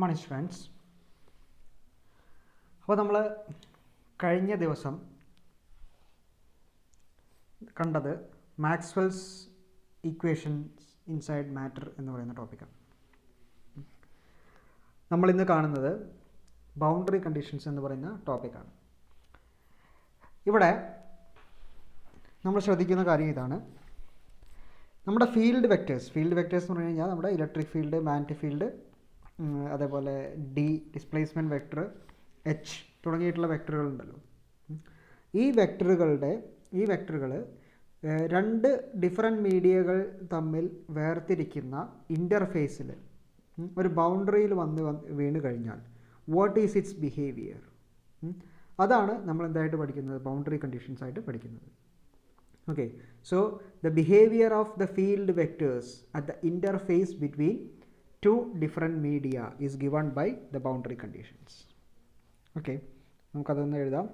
Morning friends. അപ്പോൾ നമ്മൾ കഴിഞ്ഞ ദിവസം കണ്ടത് മാക്സ്വെൽസ് ഈക്വേഷൻസ് ഇൻസൈഡ് മാറ്റർ എന്ന് പറയുന്ന ടോപ്പിക്കാണ്. നമ്മളിന്ന് കാണുന്നത് ബൗണ്ടറി കണ്ടീഷൻസ് എന്ന് പറയുന്ന ടോപ്പിക്കാണ്. ഇവിടെ നമ്മൾ ശ്രദ്ധിക്കുന്ന കാര്യം ഇതാണ്. നമ്മുടെ ഫീൽഡ് വെക്റ്റേഴ്സ് എന്ന് പറഞ്ഞു കഴിഞ്ഞാൽ നമ്മുടെ ഇലക്ട്രിക് ഫീൽഡ്, മാഗ്നറ്റിക് ഫീൽഡ്, അതേപോലെ ഡി ഡിസ്പ്ലേസ്മെൻറ്റ് വെക്ടർ, എച്ച് തുടങ്ങിയിട്ടുള്ള വെക്ടറുകളുണ്ടല്ലോ. ഈ വെക്ടറുകൾ രണ്ട് ഡിഫറെൻറ്റ് മീഡിയകൾ തമ്മിൽ വേർതിരിക്കുന്ന ഇൻ്റർഫേസിൽ ഒരു ബൗണ്ടറിയിൽ വീണ് കഴിഞ്ഞാൽ വാട്ട് ഈസ് ഇറ്റ്സ് ബിഹേവിയർ, അതാണ് നമ്മൾ എന്തായിട്ട് പഠിക്കുന്നത്, ബൗണ്ടറി കണ്ടീഷൻസ് ആയിട്ട് പഠിക്കുന്നത്. Okay, so the behavior of the field vectors at the interface between two different media is given by the boundary conditions. Okay, നമുക്കതൊന്ന് എഴുതാം.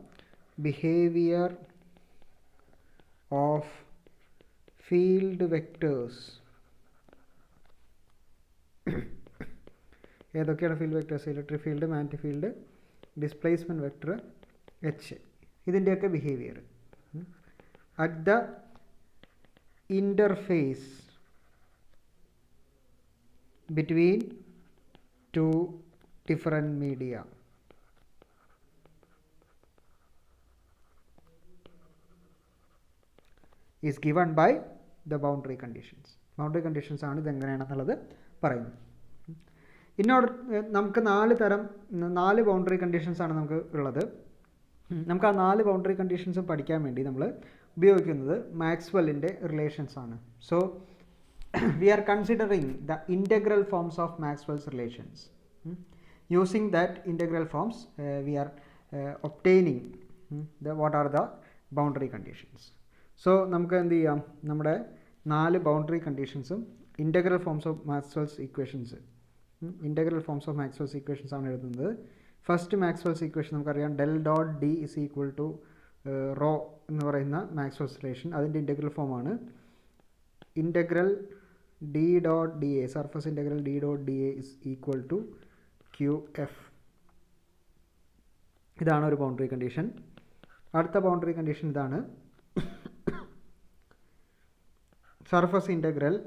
Behavior of field vectors ഏതൊക്കെയാണ് field vectors? Electric field, magnetic field, displacement vector, H, ഇതിൻ്റെയൊക്കെ behaviour at the interface between two different media is given by the boundary conditions. Boundary conditions ആണ് ഇതെങ്ങനെയാണെന്നുള്ളത് പറയുന്നത്. നമുക്ക് നാല് boundary conditions ആണ് നമുക്ക് ഉള്ളത്. നമുക്ക് ആ 4 ബൗണ്ടറി കണ്ടീഷൻസും പഠിക്കാൻ വേണ്ടി നമ്മൾ ഉപയോഗിക്കുന്നത് മാക്സ്വെല്ലിൻ്റെ റിലേഷൻസ് ആണ്. So we are considering the integral forms of Maxwell's relations. Using that integral forms we are obtaining what are the boundary conditions. So നമുക്ക് എന്ത് ചെയ്യാം, നമ്മുടെ 4 ബൗണ്ടറി കണ്ടീഷൻസും integral forms of Maxwell's equations ആണ് എഴുതുന്നത്. ഫസ്റ്റ് മാക്സ്വെൽസ് ഈക്വേഷൻ നമുക്കറിയാം, del dot D is equal to rho എന്ന് പറയുന്ന മാക്സ്വെൽസ് റിലേഷൻ. അതിൻ്റെ ഇൻ്റഗ്രൽ ഫോമാണ് integral D dot D A, surface integral D dot D A is equal to Q F. ഇതാണ് ഒരു boundary condition. അടുത്ത boundary condition ഇതാണ്, surface integral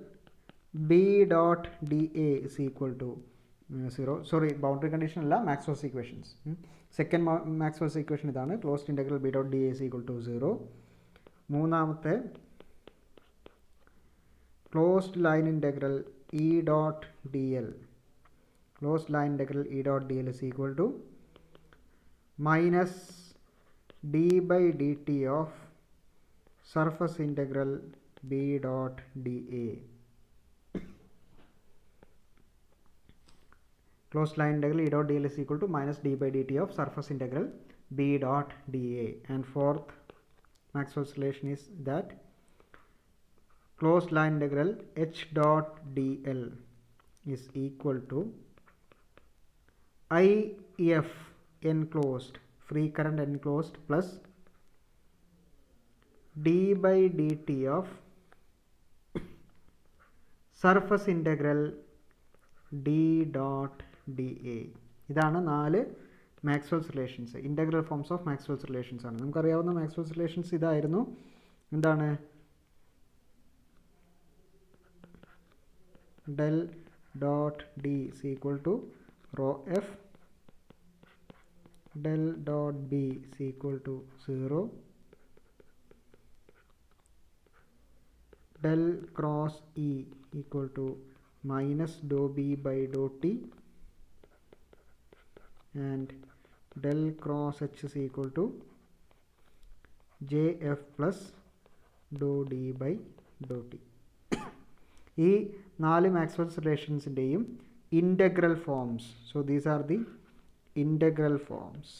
B dot D A is equal to 0. Sorry, boundary condition അല്ല, Maxwell's equations. Second Maxwell's equation ഇതാണ്, closed integral B dot D A is equal to 0. മൂന്നാമത്തെ closed line integral E dot D L is equal to minus D by D T of surface integral B dot D A. Closed line integral E dot dl is equal to minus d by dt of surface integral B dot dA. And fourth Maxwell's relation is that closed line integral H dot dl is equal to IF enclosed, free current enclosed, plus d by dt of surface integral d dot D A. ഇതാണ് 4 Maxwell's relations, integral forms of Maxwell's relations ആണ്. നമുക്കറിയാവുന്ന Maxwell's relations ഇതായിരുന്നു. എന്താണ്? Del dot D is equal to rho F, del dot B is equal to 0, del cross E equal to minus do B by do T, and del cross h is equal to jf plus dou d by dou t. ഈ 4 Maxwell's റിലേഷൻസിൻ്റെയും integral forms. So these are the integral forms.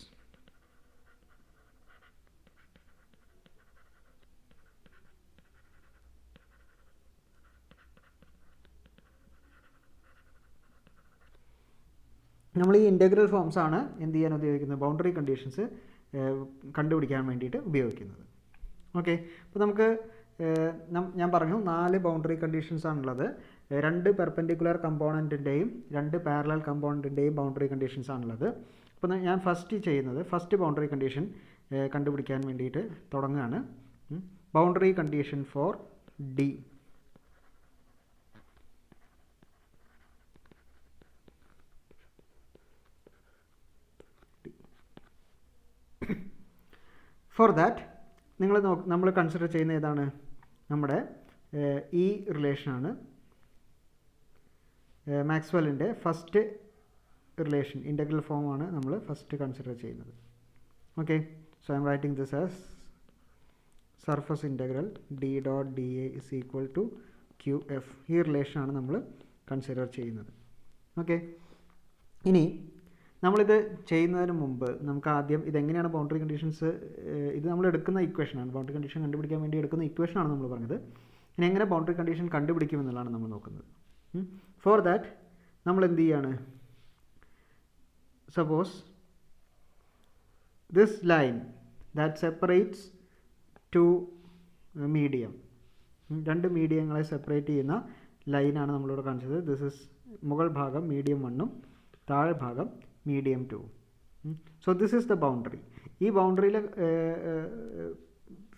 നമ്മൾ ഈ integral forms ആണ് എന്ത് ചെയ്യാൻ ഉപയോഗിക്കുന്നത്, boundary conditions കണ്ടുപിടിക്കാൻ വേണ്ടിയിട്ട് ഉപയോഗിക്കുന്നത്. ഓക്കെ, അപ്പോൾ നമുക്ക് ഞാൻ പറഞ്ഞു 4 ബൗണ്ടറി കണ്ടീഷൻസ് ആണുള്ളത്. 2 പെർപെൻഡിക്കുലർ കമ്പോണൻറ്റിൻ്റെയും 2 പാരലൽ കമ്പോണൻറ്റിൻ്റെയും ബൗണ്ടറി കണ്ടീഷൻസ് ആണുള്ളത്. അപ്പോൾ ഞാൻ ഫസ്റ്റ് ബൗണ്ടറി കണ്ടീഷൻ കണ്ടുപിടിക്കാൻ വേണ്ടിയിട്ട് തുടങ്ങുകയാണ്. Boundary condition for D. For that നമ്മൾ കൺസിഡർ ചെയ്യുന്ന ഏതാണ്? നമ്മുടെ ഈ റിലേഷനാണ്, മാക്സ്വെല്ലിൻ്റെ ഫസ്റ്റ് റിലേഷൻ, ഇൻ്റഗ്രൽ ഫോമാണ് നമ്മൾ ഫസ്റ്റ് കൺസിഡർ ചെയ്യുന്നത്. Okay, so I'm writing this as surface integral D dot D A is equal to Q F. ഈ റിലേഷനാണ് നമ്മൾ കൺസിഡർ ചെയ്യുന്നത്. ഓക്കെ, ഇനി നമ്മളിത് ചെയ്യുന്നതിന് മുമ്പ് നമുക്ക് ആദ്യം ഇതെങ്ങനെയാണ് ബൗണ്ടറി കണ്ടീഷൻസ്, ഇത് നമ്മൾ എടുക്കുന്ന ഇക്വേഷനാണ്, ബൗണ്ടറി കണ്ടീഷൻ കണ്ടുപിടിക്കാൻ വേണ്ടി എടുക്കുന്ന ഇക്വേഷനാണ് നമ്മൾ പറഞ്ഞത്. ഇനി എങ്ങനെ ബൗണ്ടറി കണ്ടീഷൻ കണ്ടുപിടിക്കുമെന്നുള്ളതാണ് നമ്മൾ നോക്കുന്നത്. ഫോർ ദാറ്റ് നമ്മൾ എന്ത് ചെയ്യാണ്? Suppose this line that separates two medium, 2 മീഡിയങ്ങളെ സെപ്പറേറ്റ് ചെയ്യുന്ന ലൈനാണ് നമ്മളിവിടെ കാണിച്ചത്. ദിസ് ഇസ് മുകൾ ഭാഗം മീഡിയം 1ഉം താഴെ ഭാഗം medium 2. So this is the boundary. ഈ ബൗണ്ടറിയിലെ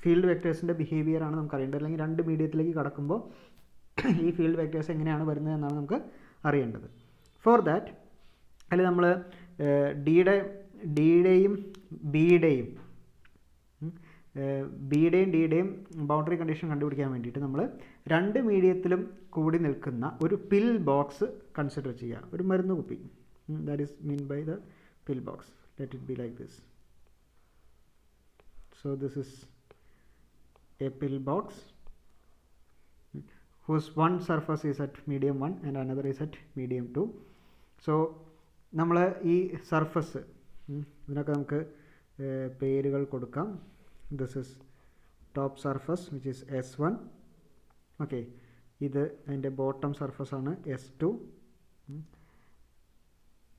ഫീൽഡ് വെക്ടേഴ്സിൻ്റെ ബിഹേവിയറാണ് നമുക്ക് അറിയേണ്ടത്. അല്ലെങ്കിൽ 2 മീഡിയത്തിലേക്ക് കടക്കുമ്പോൾ ഈ ഫീൽഡ് വെക്ടേഴ്സ് എങ്ങനെയാണ് വരുന്നത് എന്നാണ് നമുക്ക് അറിയേണ്ടത്. ഫോർ ദാറ്റ് അതിൽ നമ്മൾ ഡിയുടെയും ബിയുടെയും ഡിയുടെയും ബൗണ്ടറി കണ്ടീഷൻ കണ്ടുപിടിക്കാൻ വേണ്ടിയിട്ട് നമ്മൾ 2 മീഡിയത്തിലും കൂടി നിൽക്കുന്ന ഒരു പിൽ ബോക്സ് കൺസിഡർ ചെയ്യുക, ഒരു മരുന്ന് കുപ്പി. That is mean by the pill box. Let it be like this. So this is a pill box whose one surface is at medium 1 and another is at medium 2. So നമ്മൾ ഈ surface ഇതിനൊക്കെ നമുക്ക് പേരുകൾ കൊടുക്കാം. This is top surface which is S1. Okay, ഇത് അതിൻ്റെ bottom surface ആണ് S2.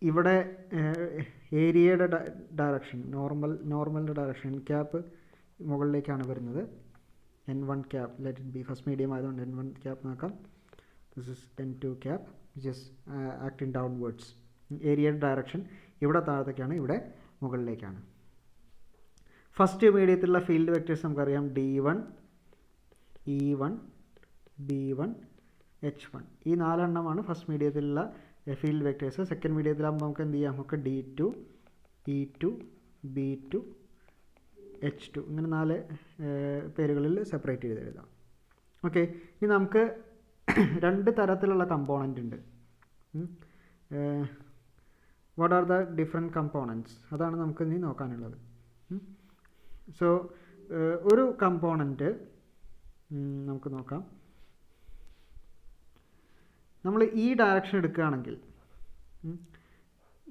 ഇവിടെ ഏരിയയുടെ ഡയറക്ഷൻ, നോർമലിൻ്റെ ഡയറക്ഷൻ ക്യാപ്പ് മുകളിലേക്കാണ് വരുന്നത്. N1 cap, let it B first medium ആയതുകൊണ്ട് N1 ക്യാപ്പ് നോക്കാം. This is N2 cap which is acting downwards. ഏരിയയുടെ ഡയറക്ഷൻ ഇവിടെ താഴത്തേക്കാണ്, ഇവിടെ മുകളിലേക്കാണ്. ഫസ്റ്റ് മീഡിയത്തിലുള്ള ഫീൽഡ് വെക്ടേഴ്സ് നമുക്കറിയാം D1, E1, B1, H1. ഈ 4 എണ്ണമാണ് ഫസ്റ്റ് മീഡിയത്തിലുള്ള ഫീൽഡ് വെക്ടേഴ്സ്. സെക്കൻഡ് മീഡിയത്തിലാകുമ്പോൾ നമുക്ക് എന്ത് ചെയ്യാം? നമുക്ക് D2, E2, B2, H2 ഇങ്ങനെ 4 പേരുകളിൽ സെപ്പറേറ്റ് ചെയ്ത് എഴുതാം. ഓക്കെ, ഇനി നമുക്ക് 2 തരത്തിലുള്ള കമ്പോണൻ്റ് ഉണ്ട്. What are the different components? അതാണ് നമുക്ക് ഇനി നോക്കാനുള്ളത്. സോ ഒരു കമ്പോണൻറ്റ് നമുക്ക് നോക്കാം. നമ്മൾ ഈ ഡയറക്ഷൻ എടുക്കുകയാണെങ്കിൽ,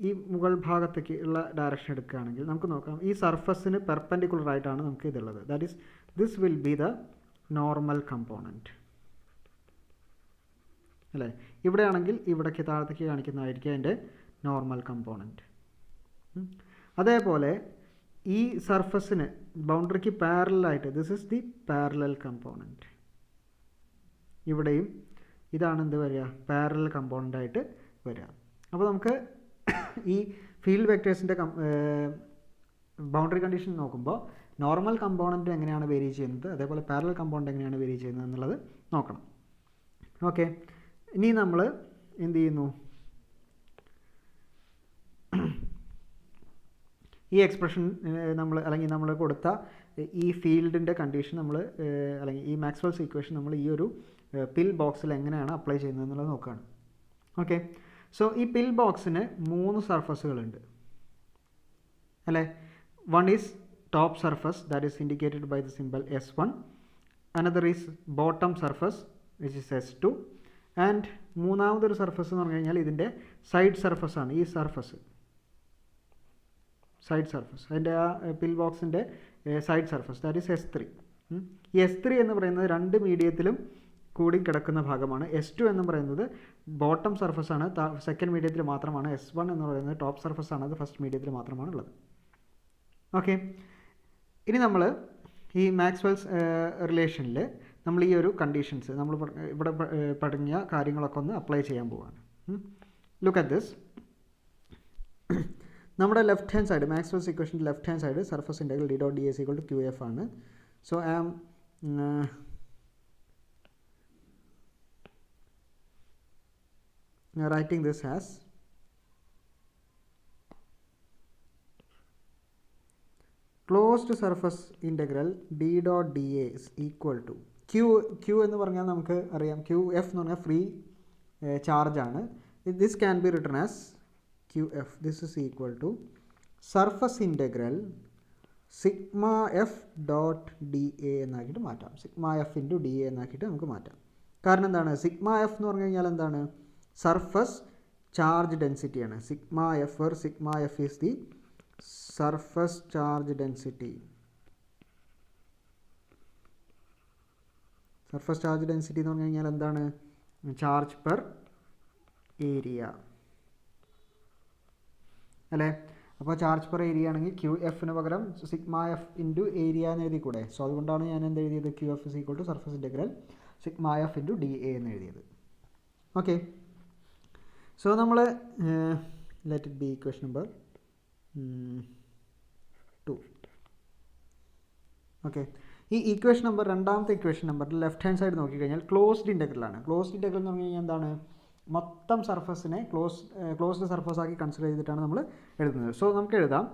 ഈ മുകൾ ഭാഗത്തേക്ക് ഉള്ള ഡയറക്ഷൻ എടുക്കുകയാണെങ്കിൽ നമുക്ക് നോക്കാം, ഈ സർഫസിന് പെർപെൻഡിക്കുലർ ആയിട്ടാണ് നമുക്ക് ഇതുള്ളത്. That is this will B the normal component അല്ലേ? ഇവിടെയാണെങ്കിൽ ഇവിടേക്ക് താഴത്തേക്ക് കാണിക്കുന്നതായിരിക്കും അതിൻ്റെ നോർമൽ കമ്പോണൻറ്റ്. അതേപോലെ ഈ സർഫസിന് ബൗണ്ടറിക്ക് പാരലായിട്ട് this is the parallel component. ഇവിടെയും ഇതാണ് എന്ത് വരിക? പാരലൽ കമ്പോണൻ്റ് ആയിട്ട് വരിക. അപ്പോൾ നമുക്ക് ഈ ഫീൽഡ് വെക്ടേഴ്സിൻ്റെ ബൗണ്ടറി കണ്ടീഷൻ നോക്കുമ്പോൾ നോർമൽ കമ്പോണൻ്റ് എങ്ങനെയാണ് വേരി ചെയ്യുന്നത്, അതേപോലെ പാരലൽ കമ്പോണൻ്റ് എങ്ങനെയാണ് വേരി ചെയ്യുന്നത് എന്നുള്ളത് നോക്കണം. ഓക്കെ, ഇനി നമ്മൾ എന്ത് ചെയ്യുന്നു? ഈ എക്സ്പ്രഷൻ നമ്മൾ കൊടുത്ത ഈ ഫീൽഡിൻ്റെ കണ്ടീഷൻ നമ്മൾ അല്ലെങ്കിൽ ഈ മാക്സ്വെൽസ് ഇക്വേഷൻ നമ്മൾ ഈ ഒരു പിൽ ബോക്സിൽ എങ്ങനെയാണ് അപ്ലൈ ചെയ്യുന്നത് എന്നുള്ളത് നോക്കുകയാണ്. ഓക്കെ, സോ ഈ പിൽ ബോക്സിന് 3 സർഫസുകളുണ്ട് അല്ലേ? One is top surface, that is indicated by the symbol S1. Another is bottom surface which is S2. And മൂന്നാമതൊരു സർഫസ് എന്ന് പറഞ്ഞു കഴിഞ്ഞാൽ ഇതിൻ്റെ സൈഡ് സർഫസാണ്. ഈ സർഫസ് സൈഡ് സർഫസ്, അതിൻ്റെ ആ പിൽ ബോക്സിൻ്റെ side surface, that is S3. ഈ S3 എന്ന് പറയുന്നത് 2 മീഡിയത്തിലും കൂടി കിടക്കുന്ന ഭാഗമാണ്. S2 എന്ന് പറയുന്നത് ബോട്ടം സർഫസാണ്, സെക്കൻഡ് മീഡിയത്തിൽ മാത്രമാണ്. S1 എന്ന് പറയുന്നത് ടോപ്പ് സർഫസാണ്, അത് ഫസ്റ്റ് മീഡിയത്തിൽ മാത്രമാണ് ഉള്ളത്. ഓക്കെ, ഇനി നമ്മൾ ഈ മാക്സ്വെൽസ് റിലേഷനിൽ നമ്മൾ ഈ ഒരു കണ്ടീഷൻസ് നമ്മൾ ഇവിടെ പഠിഞ്ഞ കാര്യങ്ങളൊക്കെ ഒന്ന് അപ്ലൈ ചെയ്യാൻ പോവാണ്. Look at this. നമ്മുടെ ലെഫ്റ്റ് ഹാൻഡ് സൈഡ് മാക്സ്വെൽസ് ഇക്വേഷൻ്റെ left hand side surface integral D dot D S equal to Q F ആണ്. So I am writing this as closed surface integral d dot dA is equal to q എന്ന് പറഞ്ഞാൽ നമുക്ക് അറിയാം qf എന്ന് പറഞ്ഞാൽ free charge ആണ്. this can be written as qf. this is equal to surface integral sigma f dot dA എന്നാക്കിയിട്ട് മാറ്റാം. sigma f into dA എന്നാക്കിയിട്ട് നമുക്ക് മാറ്റാം. കാരണം എന്താണ്? sigma f എന്ന് പറഞ്ഞു കഴിഞ്ഞാൽ എന്താണ്? സർഫസ് ചാർജ് ഡെൻസിറ്റിയാണ്. Sigma F or sigma F is the surface charge density. Surface charge density എന്ന് പറഞ്ഞു കഴിഞ്ഞാൽ എന്താണ്? ചാർജ് പെർ ഏരിയ അല്ലേ? അപ്പോൾ ചാർജ് പെർ ഏരിയ ആണെങ്കിൽ ക്യു എഫിന് പകരം സിഗ്മ എഫ് ഇൻറ്റു ഏരിയ എന്ന് എഴുതി കൂടെ? സോ അതുകൊണ്ടാണ് ഞാൻ എന്ത് എഴുതിയത്? Q F is equal to surface integral sigma F into D A എന്ന് എഴുതിയത്. ഓക്കെ, സോ നമ്മൾ let it be equation number 2. Okay, ഈ ഇക്വേഷൻ നമ്പർ രണ്ടാമത്തെ ഇക്വേഷൻ നമ്പറിൽ ലെഫ്റ്റ് ഹാൻഡ് സൈഡ് നോക്കിക്കഴിഞ്ഞാൽ ക്ലോസ്ഡ് ഇൻ്റഗ്രലാണ്. ക്ലോസ്ഡ് ഇൻ്റഗ്രൽ എന്ന് പറഞ്ഞു കഴിഞ്ഞാൽ എന്താണ്? മൊത്തം സർഫസിനെ ക്ലോസ്ഡ് സർഫസ് ആക്കി കൺസിഡർ ചെയ്തിട്ടാണ് നമ്മൾ എഴുതുന്നത്. സോ നമുക്ക് എഴുതാം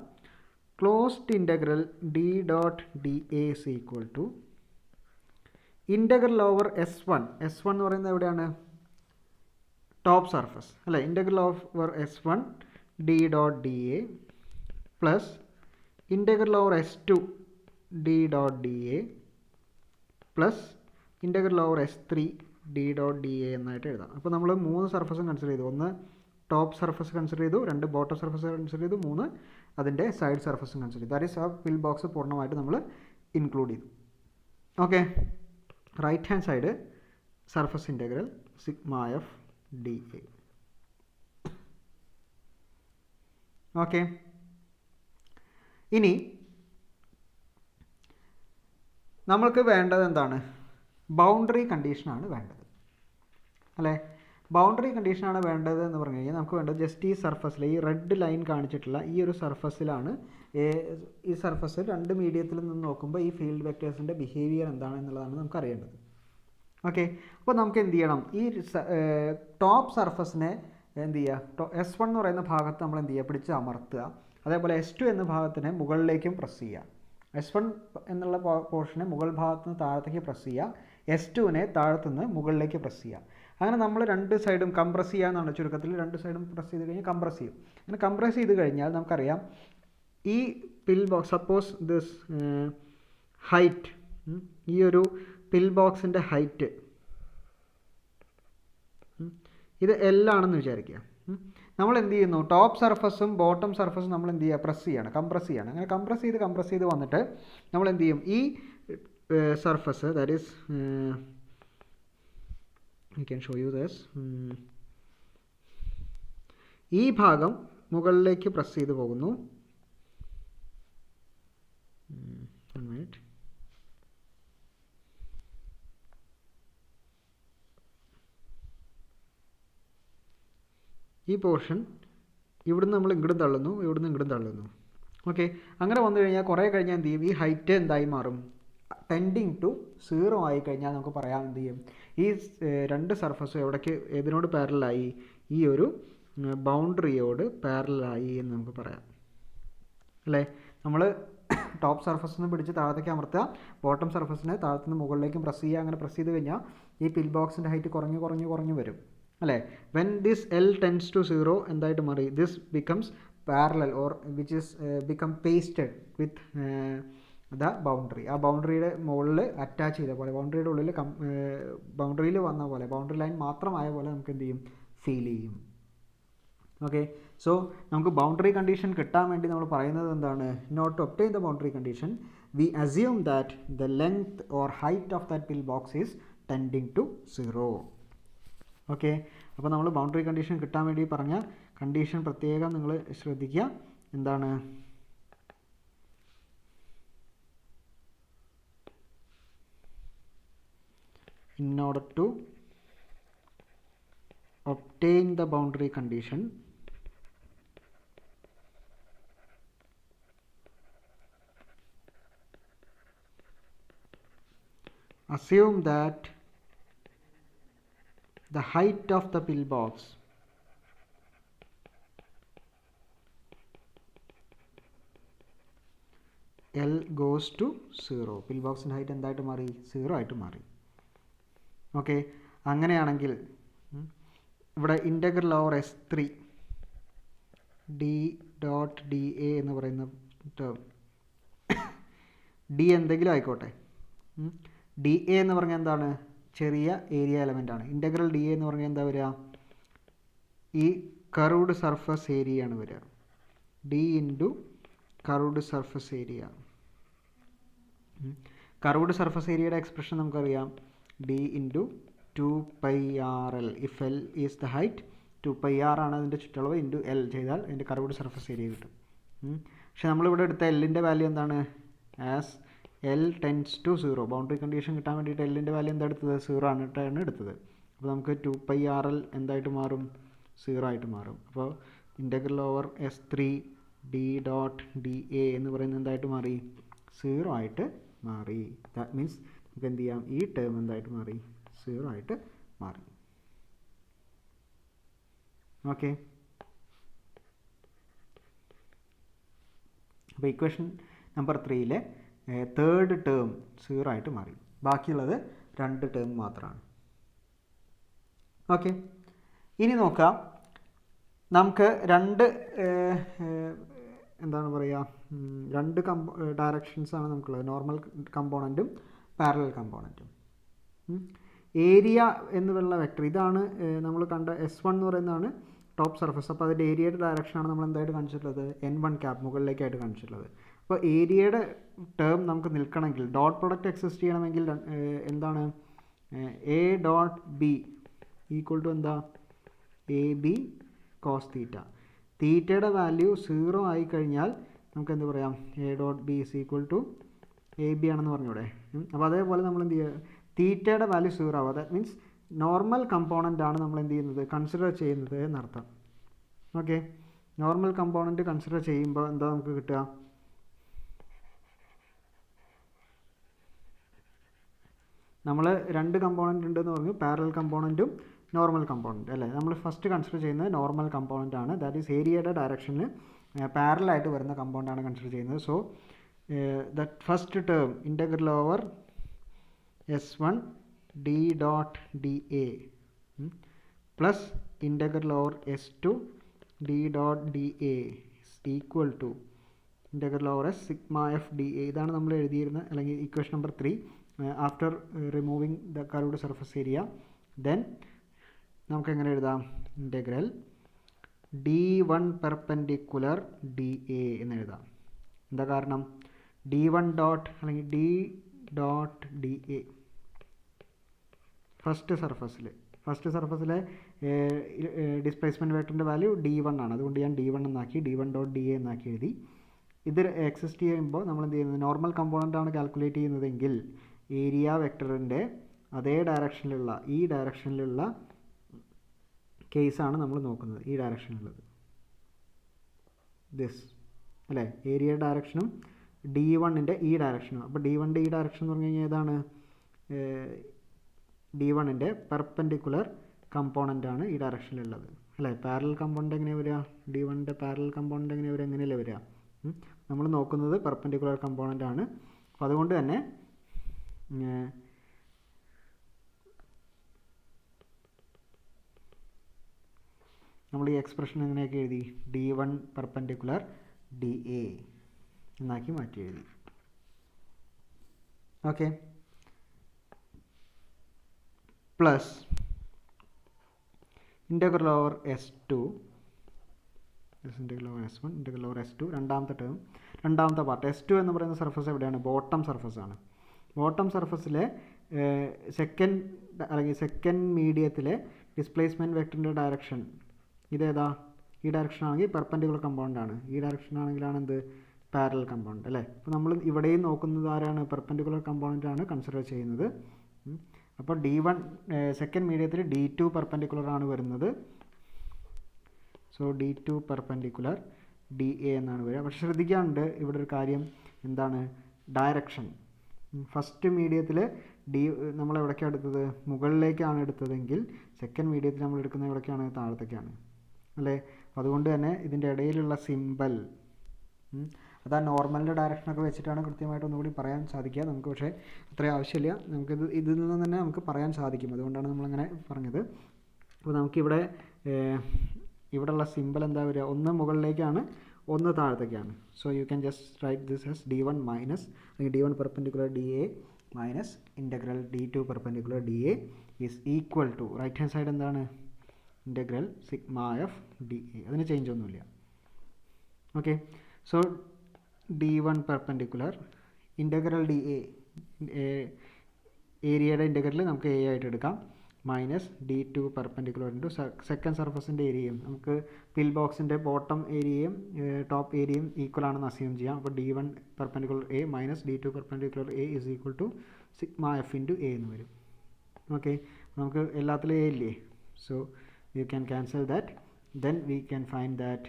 closed integral D dot D A is equal to integral over S1. S1 എന്ന് പറയുന്നത് എവിടെയാണ്? ടോപ്പ് സർഫസ് അല്ലേ? Integral over S1 D dot D A plus integral over S2 D dot D A plus integral over S3 D dot D A എന്നായിട്ട് എഴുതാം. അപ്പോൾ നമ്മൾ 3 സർഫസും consider ചെയ്തു. 1 top surface consider ചെയ്തു, 2 ബോട്ടം സർഫസ് കൺസിഡർ ചെയ്തു, 3 അതിൻ്റെ side സർഫസും consider ചെയ്തു. ദാറ്റ് ഈസ് ആ ഫിൽ ബോക്സ് പൂർണ്ണമായിട്ട് നമ്മൾ ഇൻക്ലൂഡ് ചെയ്തു. Okay, right hand side surface integral sigma F D A. Okay, ഇനി നമ്മൾക്ക് വേണ്ടത് എന്താണ്? ബൗണ്ടറി കണ്ടീഷനാണ് വേണ്ടത് അല്ലേ? ബൗണ്ടറി കണ്ടീഷനാണ് വേണ്ടത് എന്ന് പറഞ്ഞു കഴിഞ്ഞാൽ നമുക്ക് വേണ്ടത് ജസ്റ്റ് ഈ സർഫസിൽ ഈ റെഡ് ലൈൻ കാണിച്ചിട്ടുള്ള ഈ ഒരു സർഫസിലാണ്. ഈ സർഫസ് രണ്ട് മീഡിയത്തിൽ നിന്ന് നോക്കുമ്പോൾ ഈ ഫീൽഡ് വെക്ടേഴ്സിൻ്റെ ബിഹേവിയർ എന്താണെന്നുള്ളതാണ് നമുക്ക് അറിയേണ്ടത്. ഓക്കെ, അപ്പോൾ നമുക്ക് എന്ത് ചെയ്യണം? ഈ ടോപ്പ് സർഫസിനെ എന്ത് ചെയ്യുക? S1 എന്ന് പറയുന്ന ഭാഗത്ത് നമ്മൾ എന്ത് ചെയ്യുക? പിടിച്ച് അമർത്തുക. അതേപോലെ S2 എന്ന ഭാഗത്തിനെ മുകളിലേക്കും പ്രസ് ചെയ്യുക. S1 എന്നുള്ള പോർഷനെ മുകൾ ഭാഗത്ത് നിന്ന് താഴത്തേക്ക് പ്രസ് ചെയ്യുക, S2നെ താഴത്തുനിന്ന് മുകളിലേക്ക് പ്രസ് ചെയ്യുക. അങ്ങനെ നമ്മൾ രണ്ട് സൈഡും കംപ്രസ് ചെയ്യുക എന്നാണ് ചുരുക്കത്തിൽ. രണ്ട് സൈഡും പ്രസ് ചെയ്ത് കഴിഞ്ഞാൽ കംപ്രസ് ചെയ്യും. അങ്ങനെ കംപ്രസ് ചെയ്ത് കഴിഞ്ഞാൽ നമുക്കറിയാം ഈ പിൽ ബോക്സ്, സപ്പോസ് ദിസ് ഹൈറ്റ്, ഈ ഒരു പിൽ ബോക്സിൻ്റെ ഹൈറ്റ് ഇത് L ആണെന്ന് വിചാരിക്കുക. നമ്മൾ എന്ത് ചെയ്യുന്നു? ടോപ്പ് സർഫസും ബോട്ടം സർഫസും നമ്മൾ എന്ത് ചെയ്യുക? പ്രസ് ചെയ്യണം, കംപ്രസ് ചെയ്യണം. അങ്ങനെ കംപ്രസ് ചെയ്ത് വന്നിട്ട് നമ്മൾ എന്ത് ചെയ്യും? ഈ surface, that is I can show you this, ഈ ഭാഗം മുകളിലേക്ക് പ്രസ് ചെയ്ത് പോകുന്നു. ഈ പോർഷൻ ഇവിടുന്ന് നമ്മൾ ഇങ്ങോട്ടും തള്ളുന്നു, ഇവിടുന്ന് ഇങ്ങോട്ടും തള്ളുന്നു. ഓക്കെ, അങ്ങനെ വന്നു കഴിഞ്ഞാൽ കുറേ കഴിഞ്ഞാൽ എന്ത് ചെയ്യും? ഈ ഹൈറ്റ് എന്തായി മാറും? ടെൻഡിങ് ടു 0 ആയി കഴിഞ്ഞാൽ നമുക്ക് പറയാം എന്ത് ചെയ്യും? ഈ രണ്ട് സർഫസും എവിടേക്ക് ഏതിനോട് പാരലായി? ഈ ഒരു ബൗണ്ടറിയോട് പാരലായി എന്ന് നമുക്ക് പറയാം അല്ലേ? നമ്മൾ ടോപ്പ് സർഫസിൽ നിന്ന് പിടിച്ച് താഴത്തേക്ക് അമർത്തുക, ബോട്ടം സർഫസിനെ താഴത്തുനിന്ന് മുകളിലേക്കും പ്രസ് ചെയ്യുക. അങ്ങനെ പ്രസ് ചെയ്ത് കഴിഞ്ഞാൽ ഈ പിൽ ബോക്സിൻ്റെ ഹൈറ്റ് കുറഞ്ഞു വരും അല്ലേ? When this L tends to 0 എന്തായിട്ട് മാറി? This becomes parallel or which is become pasted with the boundary. ആ ബൗണ്ടറിയുടെ മുകളിൽ അറ്റാച്ച് ചെയ്ത പോലെ, ബൗണ്ടറിയുടെ ഉള്ളിൽ ബൗണ്ടറിയിൽ വന്ന പോലെ, ബൗണ്ടറി ലൈൻ മാത്രമായ പോലെ നമുക്ക് എന്ത് ചെയ്യും? ഫീൽ ചെയ്യും. ഓക്കെ, സോ നമുക്ക് ബൗണ്ടറി കണ്ടീഷൻ കിട്ടാൻ വേണ്ടി നമ്മൾ പറയുന്നത് എന്താണ്? Not to obtain the boundary condition we assume that the length or height of that pill box is tending to 0. Okay, അപ്പോൾ നമ്മൾ ബൗണ്ടറി കണ്ടീഷൻ കിട്ടാൻ വേണ്ടി പറഞ്ഞ കണ്ടീഷൻ പ്രത്യേകം നിങ്ങൾ ശ്രദ്ധിക്കുക. എന്താണ്? in order to obtain the boundary condition, assume that the height of the pillbox L goes to 0. പിൽബോക്സിൻ്റെ height എന്തായിട്ട് മാറി? 0 ആയിട്ട് മാറി. ഓക്കെ, അങ്ങനെയാണെങ്കിൽ ഇവിടെ integral over S3 d dot D A എന്ന് പറയുന്ന ടേം, ഡി എന്തെങ്കിലും ആയിക്കോട്ടെ, ഡി എ എന്ന് പറഞ്ഞാൽ എന്താണ്? ചെറിയ ഏരിയ എലമെൻ്റ് ആണ്. ഇൻ്റഗ്രൽ ഡി എ എന്ന് പറഞ്ഞാൽ എന്താ വരിക? ഈ കർവ്ഡ് സർഫസ് ഏരിയ ആണ് വരിക. D into curved surface area. Curved surface ഏരിയയുടെ എക്സ്പ്രഷൻ നമുക്കറിയാം, D into 2πrl. If L is the height, 2πr ആണ് അതിൻ്റെ ചുറ്റളവ്, ഇൻറ്റു എൽ ചെയ്താൽ അതിൻ്റെ കർവ്ഡ് സർഫസ് ഏരിയ കിട്ടും. പക്ഷെ നമ്മളിവിടെ എടുത്ത എല്ലിൻ്റെ വാല്യൂ എന്താണ്? As L tends to 0. Boundary condition കിട്ടാൻ വേണ്ടിയിട്ട് എല്ലിൻ്റെ വാല്യൂ എന്താ എടുത്തത്? 0 ആണ് എടുത്തത്. അപ്പോൾ നമുക്ക് 2πrl എന്തായിട്ട് മാറും? 0 ആയിട്ട് മാറും. അപ്പോൾ integral over S3 d dot D A എന്ന് പറയുന്നത് എന്തായിട്ട് മാറി? 0 ആയിട്ട് മാറി. ദാറ്റ് മീൻസ് നമുക്ക് എന്ത് ചെയ്യാം? ഈ ടേം എന്തായിട്ട് മാറി? 0 ആയിട്ട് മാറി. ഓക്കെ, അപ്പോൾ ഇക്വേഷൻ നമ്പർ 3-ലെ തേർഡ് ടേം 0 ആയിട്ട് മാറി. ബാക്കിയുള്ളത് 2 ടേം മാത്രമാണ്. ഓക്കെ, ഇനി നോക്കാം. നമുക്ക് എന്താണ് പറയുക, 2 ഡയറക്ഷൻസാണ് നമുക്കുള്ളത്, നോർമൽ കമ്പോണൻറ്റും പാരലൽ കമ്പോണൻറ്റും. ഏരിയ എന്നുള്ള വെക്ടർ ഇതാണ് നമ്മൾ കണ്ട S1 എന്ന് പറയുന്നതാണ് ടോപ്പ് സർഫസ്. അപ്പോൾ അതിൻ്റെ ഏരിയയുടെ ഡയറക്ഷനാണ് നമ്മൾ എന്തായിട്ട് കാണിച്ചിട്ടുള്ളത്? N1 ക്യാപ് മുകളിലേക്കായിട്ട് കാണിച്ചിട്ടുള്ളത്. അപ്പോൾ ഏരിയയുടെ ടേം നമുക്ക് നിൽക്കണമെങ്കിൽ, ഡോട്ട് പ്രൊഡക്റ്റ് എക്സിസ്റ്റ് ചെയ്യണമെങ്കിൽ എന്താണ്? A dot B equal to എന്താ? A B cos theta. തീറ്റയുടെ വാല്യൂ 0 ആയി കഴിഞ്ഞാൽ നമുക്ക് എന്ത് പറയാം? A dot B is equal to A B ആണെന്ന് പറഞ്ഞൂടെ? അപ്പോൾ അതേപോലെ നമ്മൾ എന്ത് ചെയ്യുക? തീറ്റയുടെ വാല്യൂ 0 ആവുക. ദാറ്റ് മീൻസ് നോർമൽ കമ്പോണൻ്റ് ആണ് നമ്മൾ എന്ത് ചെയ്യുന്നത്? കൺസിഡർ ചെയ്യുന്നത് എന്നർത്ഥം. ഓക്കെ, നോർമൽ കമ്പോണൻറ്റ് കൺസിഡർ ചെയ്യുമ്പോൾ എന്താ നമുക്ക് കിട്ടുക? നമ്മൾ 2 കമ്പോണൻ്റ് ഉണ്ടെന്ന് പറഞ്ഞു, പാരലൽ കമ്പോണൻറ്റും നോർമൽ കമ്പോണൻറ്റ് അല്ലേ? നമ്മൾ ഫസ്റ്റ് കൺസിഡർ ചെയ്യുന്നത് നോർമൽ കമ്പോണൻ്റ് ആണ്. ദാറ്റ് ഈസ് ഏരിയയുടെ ഡയറക്ഷനിൽ പാരലായിട്ട് വരുന്ന കമ്പോണൻ്റ് ആണ് കൺസിഡർ ചെയ്യുന്നത്. So that first term integral over S1 d dot dA plus integral over S2 d dot dA is equal to integral over S sigma f dA. ഇതാണ് നമ്മൾ എഴുതിയിരുന്ന അല്ലെങ്കിൽ equation number 3 after removing the curved surface area. Then നമുക്ക് എങ്ങനെ എഴുതാം? Integral D1 perpendicular DA എന്ന് എഴുതാം. എന്താ കാരണം? D1 ഡോട്ട് അല്ലെങ്കിൽ D ഡോട്ട് DA ഫസ്റ്റ് സർഫസിലെ ഡിസ്പ്ലേസ്മെൻറ്റ് വെക്ടറിൻ്റെ വാല്യൂ D1 ആണ്. അതുകൊണ്ട് ഞാൻ D1 എന്നാക്കി, D1 ഡോട്ട് DA എന്നാക്കി എഴുതി. ഇത് എക്സിസ്റ്റ് ചെയ്യുമ്പോൾ നമ്മൾ എന്ത് ചെയ്യുന്നത്? നോർമൽ കമ്പോണൻ്റ് ആണ് കാൽക്കുലേറ്റ് ചെയ്യുന്നതെങ്കിൽ ഏരിയ വെക്ടറിൻ്റെ അതേ ഡയറക്ഷനിലുള്ള ഈ ഡയറക്ഷനിലുള്ള കേസാണ് നമ്മൾ നോക്കുന്നത്. ഈ ഡയറക്ഷനിലുള്ളത് ദിസ് അല്ലേ? ഏരിയ ഡയറക്ഷനും D1ൻ്റെ ഈ ഡയറക്ഷനും. അപ്പോൾ D1ൻ്റെ ഈ ഡയറക്ഷൻ എന്ന് പറഞ്ഞു കഴിഞ്ഞാൽ ഏതാണ്? D1ൻ്റെ പെർപെൻഡിക്കുലർ കമ്പോണൻ്റ് ആണ് ഈ ഡയറക്ഷനിലുള്ളത് അല്ലേ? പാരലൽ കമ്പോണൻ്റ് എങ്ങനെയാണ് വരിക? D1ൻ്റെ പാരലൽ കമ്പോണൻ്റ് എങ്ങനെയാണ് വരിക? എങ്ങനെയല്ലേ വരിക? നമ്മൾ നോക്കുന്നത് പെർപെൻഡിക്കുലർ കമ്പോണൻ്റ് ആണ്. അപ്പോൾ അതുകൊണ്ട് തന്നെ നമ്മൾ ഈ എക്സ്പ്രഷൻ എങ്ങനെയൊക്കെ എഴുതി? D1 പെർപെൻഡിക്കുലർ DA എന്നാക്കി മാറ്റി എഴുതി. Okay, plus integral over S2 integral over S1 integral over S2 രണ്ടാമത്തെ പാർട്ട്. S2 എന്ന് പറയുന്ന സർഫസ് എവിടെയാണ്? ബോട്ടം സർഫസ് ആണ്. ബോട്ടം സർഫസിലെ സെക്കൻഡ് മീഡിയത്തിലെ ഡിസ്പ്ലേസ്മെൻറ്റ് വെക്ടറിൻ്റെ ഡയറക്ഷൻ ഇതേതാ? ഈ ഡയറക്ഷൻ ആണെങ്കിൽ പെർപെൻഡിക്കുലർ കമ്പോണൻ്റ് ആണ്. ഈ ഡയറക്ഷൻ ആണെങ്കിലാണ് എന്ത്? പാരലൽ കമ്പോണൻ്റ് അല്ലേ? അപ്പോൾ നമ്മൾ ഇവിടെയും നോക്കുന്നത് ആരാണ്? പെർപെൻഡിക്കുലർ കമ്പോണൻ്റ് ആണ് കൺസിഡർ ചെയ്യുന്നത്. അപ്പോൾ D1 സെക്കൻഡ് മീഡിയത്തിൽ D2 പെർപെൻഡിക്കുലർ ആണ് വരുന്നത്. സോ D2 പെർപെൻഡിക്കുലർ DA എന്നാണ് വരിക. പക്ഷെ ശ്രദ്ധിക്കാനുണ്ട് ഇവിടെ ഒരു കാര്യം, എന്താണ് ഡയറക്ഷൻ. ഫസ്റ്റ് മീഡിയത്തിൽ നമ്മൾ എവിടേക്കാണ് എടുത്തത്, മുകളിലേക്കാണ് എടുത്തതെങ്കിൽ സെക്കൻഡ് മീഡിയത്തിൽ നമ്മൾ എടുക്കുന്നത് എവിടേക്കാണ്, താഴത്തേക്കാണ് അല്ലേ. അതുകൊണ്ട് തന്നെ ഇതിൻ്റെ ഇടയിലുള്ള സിമ്പൽ അതാ നോർമലിൻ്റെ ഡയറക്ഷനൊക്കെ വെച്ചിട്ടാണ് കൃത്യമായിട്ട് ഒന്നുകൂടി പറയാൻ സാധിക്കുക നമുക്ക്. പക്ഷേ അത്രയും ആവശ്യമില്ല, നമുക്കിത് ഇതിൽ നിന്ന് തന്നെ നമുക്ക് പറയാൻ സാധിക്കും. അതുകൊണ്ടാണ് നമ്മളങ്ങനെ പറഞ്ഞത്. അപ്പോൾ നമുക്കിവിടെ ഇവിടെയുള്ള സിമ്പൽ എന്താ വരിക, ഒന്ന് മുകളിലേക്കാണ്, ഒന്ന് താഴത്തേക്കാണ്. So you can just write this as D1 minus, അല്ലെങ്കിൽ D1 perpendicular DA minus integral D2 perpendicular DA is equal to, right hand side എന്താണ്, ഇൻ്റഗ്രൽ സിഗ്മ എഫ് DA. അതിന് ചേഞ്ച് ഒന്നുമില്ല. Okay, so D1 perpendicular integral DA, ഏരിയയുടെ integral നമുക്ക് A ആയിട്ട് എടുക്കാം, minus D2 perpendicular into second സർഫസിൻ്റെ ഏരിയയും, നമുക്ക് പിൽ ബോക്സിൻ്റെ ബോട്ടം ഏരിയയും ടോപ്പ് ഏരിയയും ഈക്വൽ ആണെന്ന് അസ്യൂം ചെയ്യാം. അപ്പോൾ D1 perpendicular A minus D2 perpendicular A is equal to sigma F into A എന്ന് വരും. ഓക്കെ, നമുക്ക് എല്ലാത്തിലും A ഇല്ലേ, so you can cancel that. Then we can find that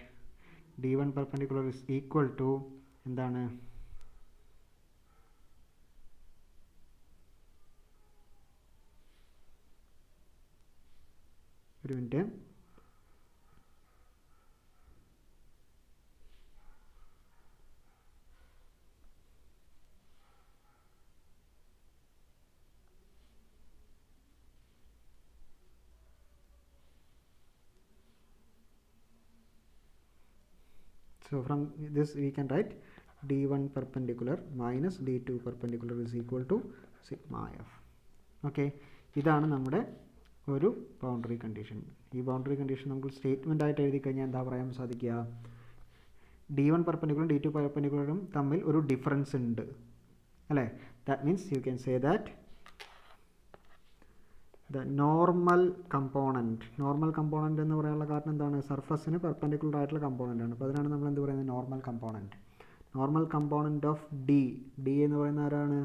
D1 perpendicular is equal to എന്താണ്, ഒരു minute, so from this we can write D1 perpendicular minus D2 perpendicular is equal to sigma f. Okay, ഇതാണ് നമ്മുടെ ഒരു boundary condition. ഈ boundary condition നമുക്ക് statement ആയിട്ട് എഴുതി കഴിഞ്ഞാൽ എന്താ പറയാൻ സാധിക്കുക, D1 പെർപെൻഡിക്കുലറും D2 പെർപെൻഡിക്കുലറും തമ്മിൽ ഒരു ഡിഫറൻസ് ഉണ്ട് അല്ലേ. That means you can say that the normal component എന്ന് പറയാനുള്ള കാരണം എന്താണ്, സർഫസിന് പെർപെൻഡിക്കുലർ ആയിട്ടുള്ള കമ്പോണൻ്റ് ആണ്. അപ്പോൾ അതിനാണ് നമ്മൾ എന്ത് പറയുന്നത്, നോർമൽ കമ്പോണൻറ്റ് ഓഫ് ഡി എന്ന് പറയുന്ന ആരാണ്,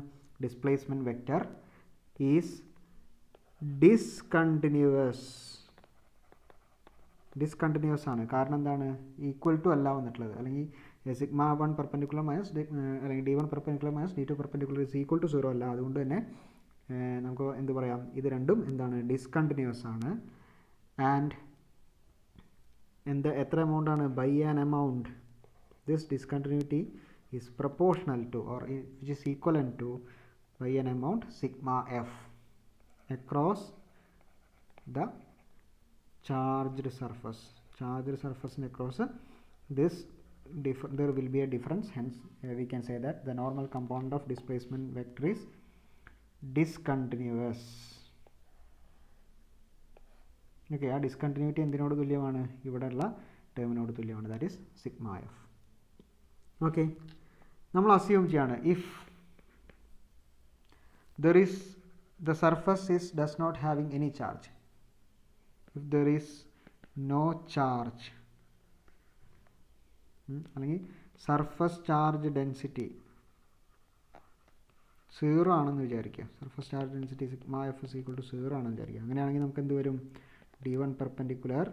ഡിസ്പ്ലേസ്മെൻറ്റ് വെക്റ്റർ ഈസ് ഡിസ്കണ്ടിന്യൂസ് ആണ്. കാരണം എന്താണ്, ഈക്വൽ ടു അല്ല വന്നിട്ടുള്ളത്, അല്ലെങ്കിൽ സിഗ്മ 1 പെർപെൻഡിക്കുലർ മൈനസ് അല്ലെങ്കിൽ D1 perpendicular minus D2 perpendicular is equal to 0 അല്ല. അതുകൊണ്ട് തന്നെ നമുക്ക് എന്ത് പറയാം, ഇത് രണ്ടും എന്താണ്, ഡിസ്കണ്ടിന്യൂസ് ആണ്. ആൻഡ് എത്ര എമൗണ്ട് ആണ്, by an amount, this discontinuity is proportional to or which is equivalent to by an amount sigma F across the charged surface across this there will be a difference. Hence we can say that the normal component of displacement vector is discontinuous. Okay, ആ discontinuity എന്തിനോട് തുല്യമാണ്, ഇവിടെയുള്ള ടേമിനോട് തുല്യമാണ്, that is sigma F. Okay, നമ്മൾ assume ചെയ്യാണ് if there is the surface is does not having any charge, if there is no charge അല്ലെങ്കിൽ surface charge density 0 ആണെന്ന് വിചാരിക്കുക, surface charge density sigma F is equal to 0 ആണെന്ന് വിചാരിക്കുക. അങ്ങനെയാണെങ്കിൽ നമുക്ക് എന്ത് വരും, D1 perpendicular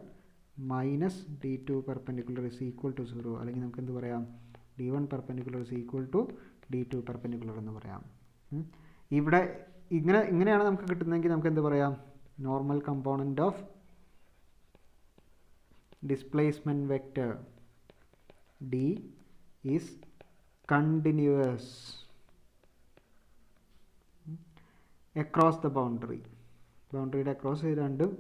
minus D2 perpendicular is equal to 0, അല്ലെങ്കിൽ നമുക്ക് എന്ത് പറയാം, D1 perpendicular is equal to D2 perpendicular എന്ന് പറയാം. ഇവിടെ ഇങ്ങനെയാണ് നമുക്ക് കിട്ടുന്നതെങ്കിൽ നമുക്ക് എന്ത് പറയാം, normal component of displacement vector D is continuous across the boundary. ബൗണ്ടറിയുടെ അക്രോസ് ഇത് രണ്ടും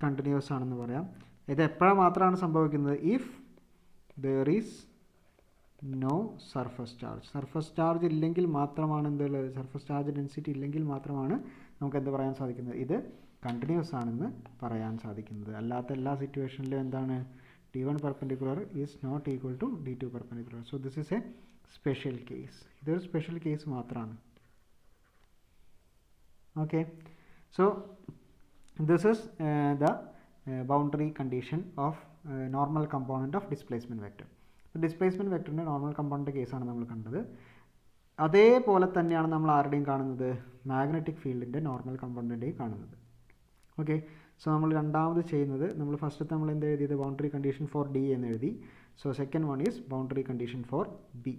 കണ്ടിന്യൂസ് ആണെന്ന് പറയാം. ഇത് എപ്പോഴാണ് മാത്രമാണ് സംഭവിക്കുന്നത്, if there is no surface charge ഇല്ലെങ്കിൽ മാത്രമാണ് എന്തുള്ളത്, സർഫസ് ചാർജ് ഡെൻസിറ്റി ഇല്ലെങ്കിൽ മാത്രമാണ് നമുക്ക് എന്ത് പറയാൻ സാധിക്കുന്നത്, ഇത് കണ്ടിന്യൂസ് ആണെന്ന് പറയാൻ സാധിക്കുന്നത്. അല്ലാത്ത എല്ലാ സിറ്റുവേഷനിലും എന്താണ്, D1 perpendicular is not equal to D2 perpendicular. So this is a special case, ഇതൊരു സ്പെഷ്യൽ കേസ് മാത്രമാണ്. Okay, so this is the boundary condition of normal component of displacement vector. Displacement വെക്ടറിൻ്റെ നോർമൽ കമ്പോണൻറ്റ് കേസാണ് നമ്മൾ കണ്ടത്. അതേപോലെ തന്നെയാണ് നമ്മൾ ആരുടെയും കാണുന്നത്, മാഗ്നറ്റിക് ഫീൽഡിൻ്റെ നോർമൽ കമ്പോണൻറ്റിൻ്റെയും കാണുന്നത്. ഓക്കെ, സോ നമ്മൾ രണ്ടാമത് ചെയ്യുന്നത്, നമ്മൾ ഫസ്റ്റത്തെ നമ്മൾ എന്ത് എഴുതിയത്, ബൗണ്ടറി കണ്ടീഷൻ ഫോർ ഡി എന്ന് എഴുതി. So second one is boundary condition four B.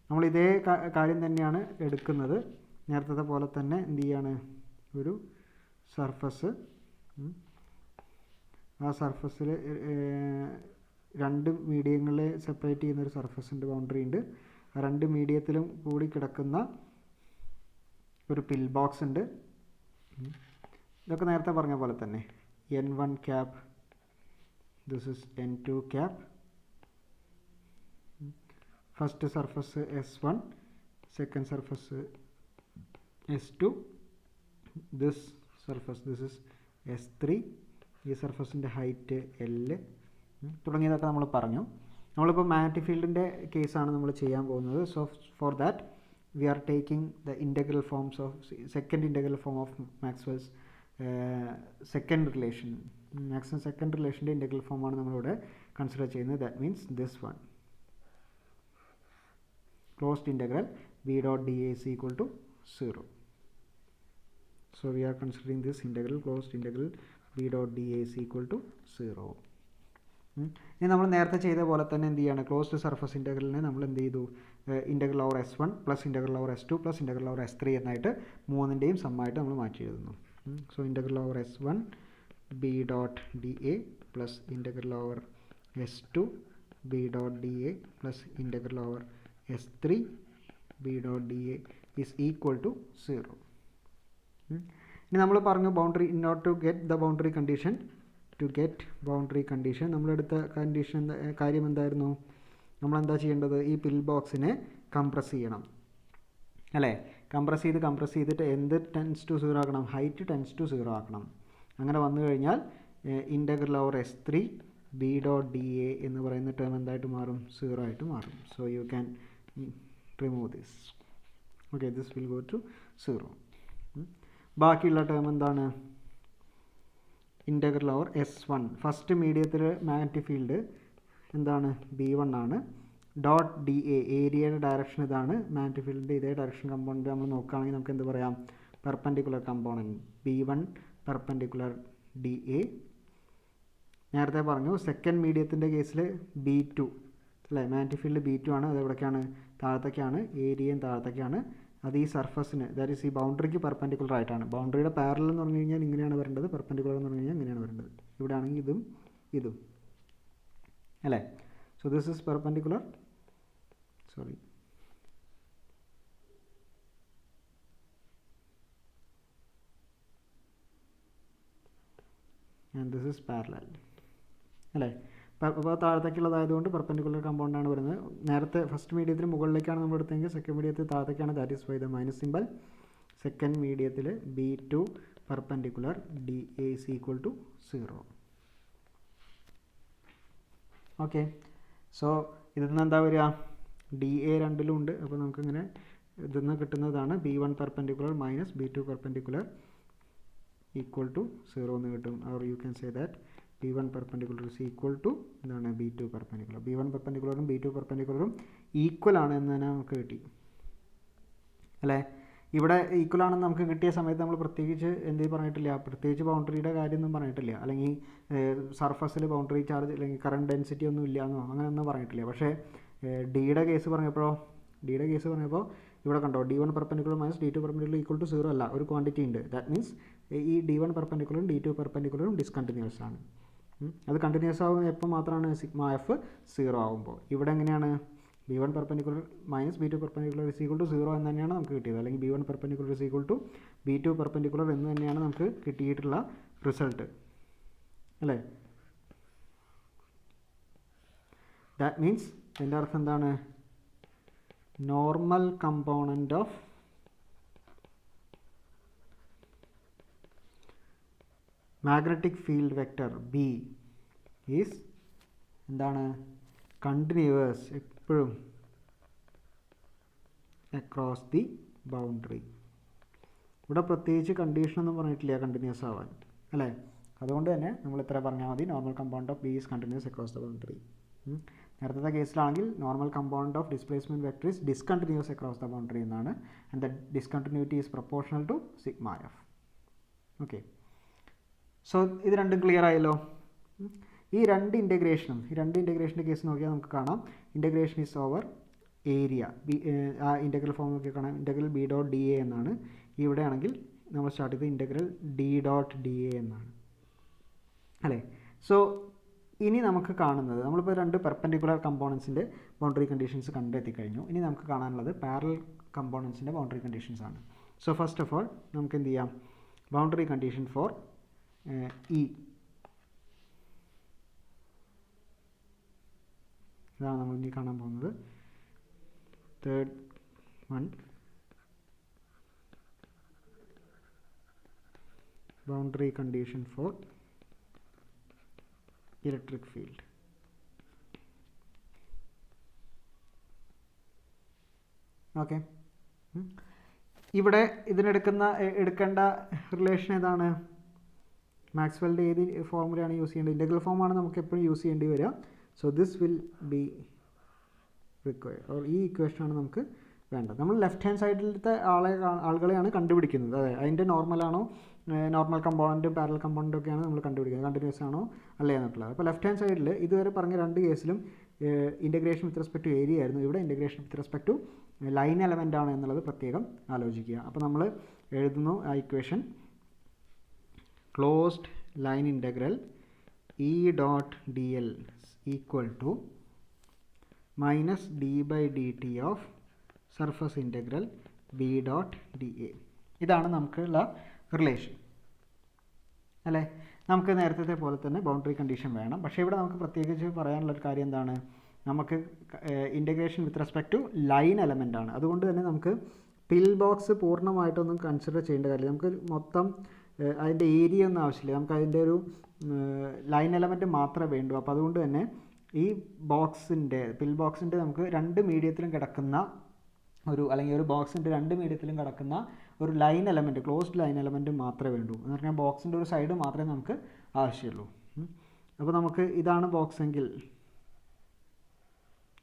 നമ്മൾ ഇതേ കാര്യം തന്നെയാണ് എടുക്കുന്നത്, നേരത്തെ പോലെ തന്നെ എന്ത് ചെയ്യാണ്, ഒരു സർഫസ്, ആ സർഫസിൽ രണ്ട് മീഡിയങ്ങളെ സെപ്പറേറ്റ് ചെയ്യുന്ന ഒരു സർഫസിൻ്റെ ബൗണ്ടറി ഉണ്ട്. ആ രണ്ട് മീഡിയത്തിലും കൂടി കിടക്കുന്ന ഒരു പിൽ ബോക്സ് ഉണ്ട്. ഇതൊക്കെ നേരത്തെ പറഞ്ഞ പോലെ തന്നെ N1 cap, this is N2 cap. First surface S1, second surface S2, this surface, this is S3. ഈ സർഫസിൻ്റെ ഹൈറ്റ് L തുടങ്ങിയതൊക്കെ നമ്മൾ പറഞ്ഞു. നമ്മളിപ്പോൾ മാഗ്നറ്റിക് ഫീൽഡിൻ്റെ കേസാണ് നമ്മൾ ചെയ്യാൻ പോകുന്നത്. So for that we are taking the integral forms of second integral form of Maxwell's second relation. Maximum second റിലേഷൻ്റെ integral ഫോമാണ് നമ്മളിവിടെ കൺസിഡർ ചെയ്യുന്നത്. That means this one, closed integral b dot dA is equal to 0. So we are considering this integral, closed integral b dot dA is equal to 0. ഇനി നമ്മൾ നേരത്തെ ചെയ്ത പോലെ തന്നെ എന്ത് ചെയ്യാണ്, ക്ലോസ്ഡ് സർഫസ് ഇൻ്റഗ്രലിനെ നമ്മൾ എന്ത് ചെയ്തു, integral over S1 plus integral over S2 plus integral over S3 എന്നായിട്ട് മൂന്നിൻ്റെയും സമ്മായിട്ട് നമ്മൾ മാറ്റി എഴുതുന്നു. So integral over S1 b dot dA plus integral over S2 b dot dA plus integral over S3 b dot dA is equal to 0. ഇനി നമ്മൾ പറഞ്ഞു boundary, in order to get the boundary condition, to get boundary condition നമ്മളെടുത്ത condition കാര്യം എന്തായിരുന്നു, നമ്മളെന്താ ചെയ്യേണ്ടത്, ഈ പിൽ ബോക്സിനെ compress ചെയ്യണം അല്ലേ. കംപ്രസ് ചെയ്തിട്ട് എന്ത് ടെൻസ് ടു 0 ആക്കണം, ഹൈറ്റ് ടെൻസ് ടു 0 ആക്കണം. അങ്ങനെ വന്നു കഴിഞ്ഞാൽ integral over S3 b dot dA എന്ന് പറയുന്ന ടേം എന്തായിട്ട് മാറും, 0 ആയിട്ട് മാറും. So you can remove this. Okay, this will go to 0. ബാക്കിയുള്ള ടേം എന്താണ്, ഇൻ്റഗ്രൽ ഓവർ S1 ഫസ്റ്റ് മീഡിയത്തിൽ മാഗ്നറ്റിക് ഫീൽഡ് എന്താണ്, B1 ആണ്. ഡോട്ട് DA ഏരിയയുടെ ഡയറക്ഷൻ ഇതാണ്, മാഗ്നറ്റിക് ഫീൽഡിൻ്റെ ഇതേ ഡയറക്ഷൻ കമ്പോണൻറ്റ് നമ്മൾ നോക്കുകയാണെങ്കിൽ നമുക്ക് എന്ത് പറയാം, perpendicular component B1 perpendicular DA. നേരത്തെ പറഞ്ഞു സെക്കൻഡ് മീഡിയത്തിൻ്റെ കേസിൽ B2 അല്ലേ, മാഗ്നറ്റിക് ഫീൽഡ് B2 ആണ്. അത് എവിടേക്കാണ്, താഴത്തേക്കാണ്, ഏരിയയും താഴത്തേക്കാണ്. അത് ഈ സർഫസിന്, ദാറ്റ് ഈസ് ഈ ബൗണ്ടറിക്ക് പെർപെൻഡിക്കുലർ ആയിട്ടാണ്. ബൗണ്ടറിയുടെ പാരലൽ എന്ന് പറഞ്ഞു കഴിഞ്ഞാൽ ഇങ്ങനെയാണ് വരേണ്ടത്, പെർപെൻഡിക്കുലർ എന്ന് പറഞ്ഞു കഴിഞ്ഞാൽ ഇങ്ങനെയാണ് വരേണ്ടത്. ഇവിടെ ആണെങ്കിൽ ഇതും ഇതും അല്ലേ. So this is perpendicular, sorry and this is parallel അല്ലേ. അപ്പോൾ താഴത്തേക്കുള്ളതായതുകൊണ്ട് പെർപെൻഡിക്കുലർ കമ്പൗണ്ടാണ് വരുന്നത്. നേരത്തെ ഫസ്റ്റ് മീഡിയത്തിൽ മുകളിലേക്കാണ് നമ്മൾ എടുത്തെങ്കിൽ സെക്കൻഡ് മീഡിയത്തിൽ താഴത്തേക്കാണ്, that is why the minus symbol. Second മീഡിയത്തിൽ B2 perpendicular DA is equal to 0. Okay, so ഇതിൽ നിന്ന് എന്താ വരിക, DA രണ്ടിലും ഉണ്ട്. അപ്പോൾ നമുക്കിങ്ങനെ ഇതിൽ നിന്ന് കിട്ടുന്നതാണ് B1 perpendicular minus B2 perpendicular equal to 0 എന്ന് കിട്ടും. Or you can say that B1 perpendicular is equal to എന്താണ്, B2 perpendicular. B1 പെർപെൻഡിക്കുലറും B2 പെർപെൻഡിക്കുലറും equal ആണ് എന്ന് തന്നെ നമുക്ക് കിട്ടി അല്ലേ. ഇവിടെ ഈക്വൽ ആണെന്ന് നമുക്ക് കിട്ടിയ സമയത്ത് നമ്മൾ പ്രത്യേകിച്ച് എന്ത് പറഞ്ഞിട്ടില്ല, പ്രത്യേകിച്ച് ബൗണ്ടറിയുടെ കാര്യമൊന്നും പറഞ്ഞിട്ടില്ല, അല്ലെങ്കിൽ സർഫസിൽ ബൗണ്ടറി ചാർജ് അല്ലെങ്കിൽ കറണ്ട് ഡെൻസിറ്റി ഒന്നും ഇല്ല എന്നോ അങ്ങനെയൊന്നും പറഞ്ഞിട്ടില്ല. പക്ഷേ ഡിയുടെ കേസ് പറഞ്ഞപ്പോൾ ഇവിടെ കണ്ടോ, D1 perpendicular minus D2 perpendicular equal to 0 അല്ല, ഒരു ക്വാണ്ടിറ്റി ഉണ്ട്. ദാറ്റ് മീൻസ് ഈ D1 പെർപെൻഡിക്കുലറും D2 പെർപെൻഡിക്കുലറും ഡിസ്കണ്ടിന്യൂസ് ആണ്. അത് കണ്ടിന്യൂസ് ആകുമ്പോൾ എപ്പോൾ മാത്രമാണ്, സിഗ്മ എഫ് 0 ആകുമ്പോൾ. ഇവിടെ എങ്ങനെയാണ്, B1 perpendicular minus B2 perpendicular is equal to 0 എന്ന് തന്നെയാണ് നമുക്ക് കിട്ടിയത്, അല്ലെങ്കിൽ B1 perpendicular is equal to B2 perpendicular എന്ന് തന്നെയാണ് നമുക്ക് കിട്ടിയിട്ടുള്ള റിസൾട്ട് അല്ലേ. ദാറ്റ് മീൻസ് എൻ്റെ അർത്ഥം എന്താണ്, normal component of magnetic field vector B is എന്താണ്, കണ്ടിന്യൂവസ് എപ്പോഴും അക്രോസ് ദി ബൗണ്ടറി. ഇവിടെ പ്രത്യേകിച്ച് കണ്ടീഷനൊന്നും പറഞ്ഞിട്ടില്ല കണ്ടിന്യൂസ് ആവാൻ അല്ലേ. അതുകൊണ്ട് തന്നെ നമ്മൾ ഇത്ര പറഞ്ഞാൽ മതി, normal component of B is continuous across the boundary. നേരത്തെ കേസിലാണെങ്കിൽ normal component of displacement vector is discontinuous across the boundary എന്നാണ്. And the discontinuity is proportional to sigma F. Okay, so ഇത് രണ്ടും ക്ലിയർ ആയല്ലോ. ഈ രണ്ട് ഇൻ്റഗ്രേഷൻ്റെ കേസ് നോക്കിയാൽ നമുക്ക് കാണാം ഇൻ്റഗ്രേഷൻ ഈസ് ഓവർ ഏരിയ. ആ ഇൻ്റഗ്രൽ ഫോം നോക്കി കാണാം, integral B dot D A എന്നാണ്. ഇവിടെ ആണെങ്കിൽ നമ്മൾ സ്റ്റാർട്ട് ചെയ്തത് integral D dot D A എന്നാണ് അല്ലേ. സോ ഇനി നമുക്ക് കാണുന്നത്, നമ്മളിപ്പോൾ രണ്ട് പെർപെൻഡിക്കുലർ കമ്പോണൻസിൻ്റെ ബൗണ്ടറി കണ്ടീഷൻസ് കണ്ടെത്തിക്കഴിഞ്ഞു. ഇനി നമുക്ക് കാണാനുള്ളത് പാരലൽ കമ്പോണൻസിൻ്റെ ബൗണ്ടറി കണ്ടീഷൻസ് ആണ്. സോ ഫസ്റ്റ് ഓഫ് ഓൾ നമുക്ക് എന്ത് ചെയ്യാം, ബൗണ്ടറി കണ്ടീഷൻ ഫോർ ഇ, ഇതാണ് നമ്മൾ ഇനി കാണാൻ പോകുന്നത്. Third one, boundary condition for electric field. Okay, ഇവിടെ എടുക്കേണ്ട റിലേഷൻ ഏതാണ്? മാക്സ്വെല്ലിൻ്റെ ഏത് ഫോർമുലയാണ് യൂസ് ചെയ്യേണ്ടത്? ഇൻ്റഗ്രൽ ഫോമാണ് നമുക്ക് എപ്പോഴും യൂസ് ചെയ്യേണ്ടി വരിക. So this will be required, or ഈ ഇക്വേഷനാണ് നമുക്ക് വേണ്ടത്. നമ്മൾ ലെഫ്റ്റ് ഹാൻഡ് സൈഡിലത്തെ ആളുകളെയാണ് കണ്ടുപിടിക്കുന്നത്. അതെ, അതിൻ്റെ നോർമലാണോ, നോർമൽ കമ്പോണൻറ്റും പാരലൽ കമ്പോണൻറ്റും ഒക്കെയാണ് നമ്മൾ കണ്ടുപിടിക്കുന്നത്, കണ്ടിന്യൂസ് ആണോ അല്ലേ എന്നുള്ളത്. അപ്പോൾ ലെഫ്റ്റ് ഹാൻഡ് സൈഡിൽ ഇതുവരെ പറഞ്ഞ രണ്ട് കേസിലും integration with respect to area ആയിരുന്നു. ഇവിടെ integration with respect to line element ആണ് എന്നുള്ളത് പ്രത്യേകം ആലോചിക്കുക. അപ്പോൾ നമ്മൾ എഴുതുന്നു ആ equation, closed line integral E dot D L equal to minus D by D T of surface integral B dot D A. ഇതാണ് നമുക്കുള്ള റിലേഷൻ അല്ലേ. നമുക്ക് നേരത്തെ പോലെ തന്നെ ബൗണ്ടറി കണ്ടീഷൻ വേണം. പക്ഷേ ഇവിടെ നമുക്ക് പ്രത്യേകിച്ച് പറയാനുള്ളൊരു കാര്യം എന്താണ്, നമുക്ക് integration with respect to line element ആണ്. അതുകൊണ്ട് തന്നെ നമുക്ക് പിൽ ബോക്സ് പൂർണ്ണമായിട്ടൊന്നും കൺസിഡർ ചെയ്യേണ്ട കാര്യമില്ല. നമുക്ക് മൊത്തം അതിൻ്റെ ഏരിയ ഒന്നും ആവശ്യമില്ല, നമുക്ക് അതിൻ്റെ ഒരു ലൈൻ എലമെൻറ്റ് മാത്രമേ വേണ്ടൂ. അപ്പോൾ അതുകൊണ്ട് തന്നെ ഈ പിൽ ബോക്സിൻ്റെ നമുക്ക് രണ്ട് മീഡിയത്തിലും കിടക്കുന്ന അല്ലെങ്കിൽ ഒരു ബോക്സിൻ്റെ രണ്ട് മീഡിയത്തിലും കിടക്കുന്ന ഒരു line element, closed line element മാത്രമേ വേണ്ടൂ. എന്ന് പറഞ്ഞാൽ ബോക്സിൻ്റെ ഒരു സൈഡ് മാത്രമേ നമുക്ക് ആവശ്യമുള്ളൂ. അപ്പോൾ നമുക്ക് ഇതാണ് ബോക്സ് എങ്കിൽ,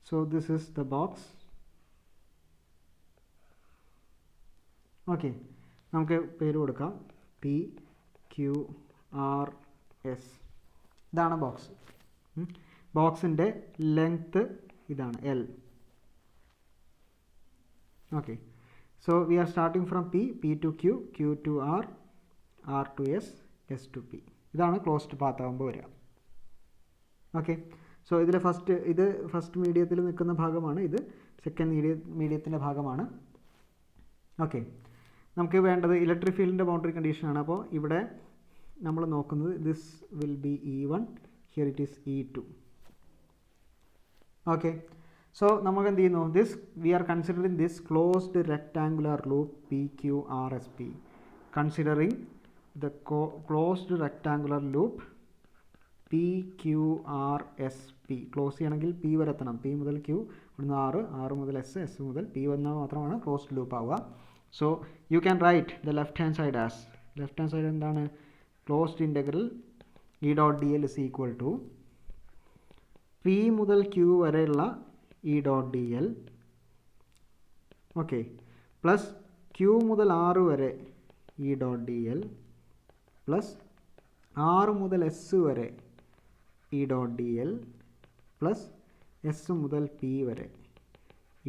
so this is the box. Okay, നമുക്ക് പേര് കൊടുക്കാം പി ക്യു ആർ എസ്. ഇതാണ് ബോക്സ്. ബോക്സിൻ്റെ ലെങ്ത്ത് ഇതാണ് L. Okay, so we are starting from P, P to Q, Q to R, R to S, S to P. ഇതാണ് closed path ആകുമ്പോൾ വരിക. Okay, so ഇതിൽ ഫസ്റ്റ് മീഡിയത്തിൽ നിൽക്കുന്ന ഭാഗമാണ്, ഇത് സെക്കൻഡ് മീഡിയത്തിൻ്റെ ഭാഗമാണ്. ഓക്കെ, നമുക്ക് വേണ്ടത് ഇലക്ട്രിക് ഫീൽഡിൻ്റെ ബൗണ്ടറി കണ്ടീഷനാണ്. അപ്പോൾ ഇവിടെ നമ്മൾ നോക്കുന്നത് this will be E1, here it is E2. Okay, so നമുക്ക് എന്ത് ചെയ്യുന്നു, we are considering this closed rectangular loop P Q R S P. Considering the closed rectangular loop P Q R S P. Close ചെയ്യണമെങ്കിൽ P വരെ എത്തണം. P മുതൽ Q, ഇവിടുന്ന് ആറ് മുതൽ എസ് മുതൽ പി വന്നാൽ മാത്രമാണ് ക്ലോസ്ഡ് ലൂപ്പ് ആവുക. So you can write the left hand side as, left hand side എന്താണ്, closed integral E dot D L is equal to P മുതൽ ക്യു വരെയുള്ള E dot D L, okay, plus Q മുതൽ R വരെ E dot D L, plus R മുതൽ S വരെ E dot D L, plus S മുതൽ P വരെ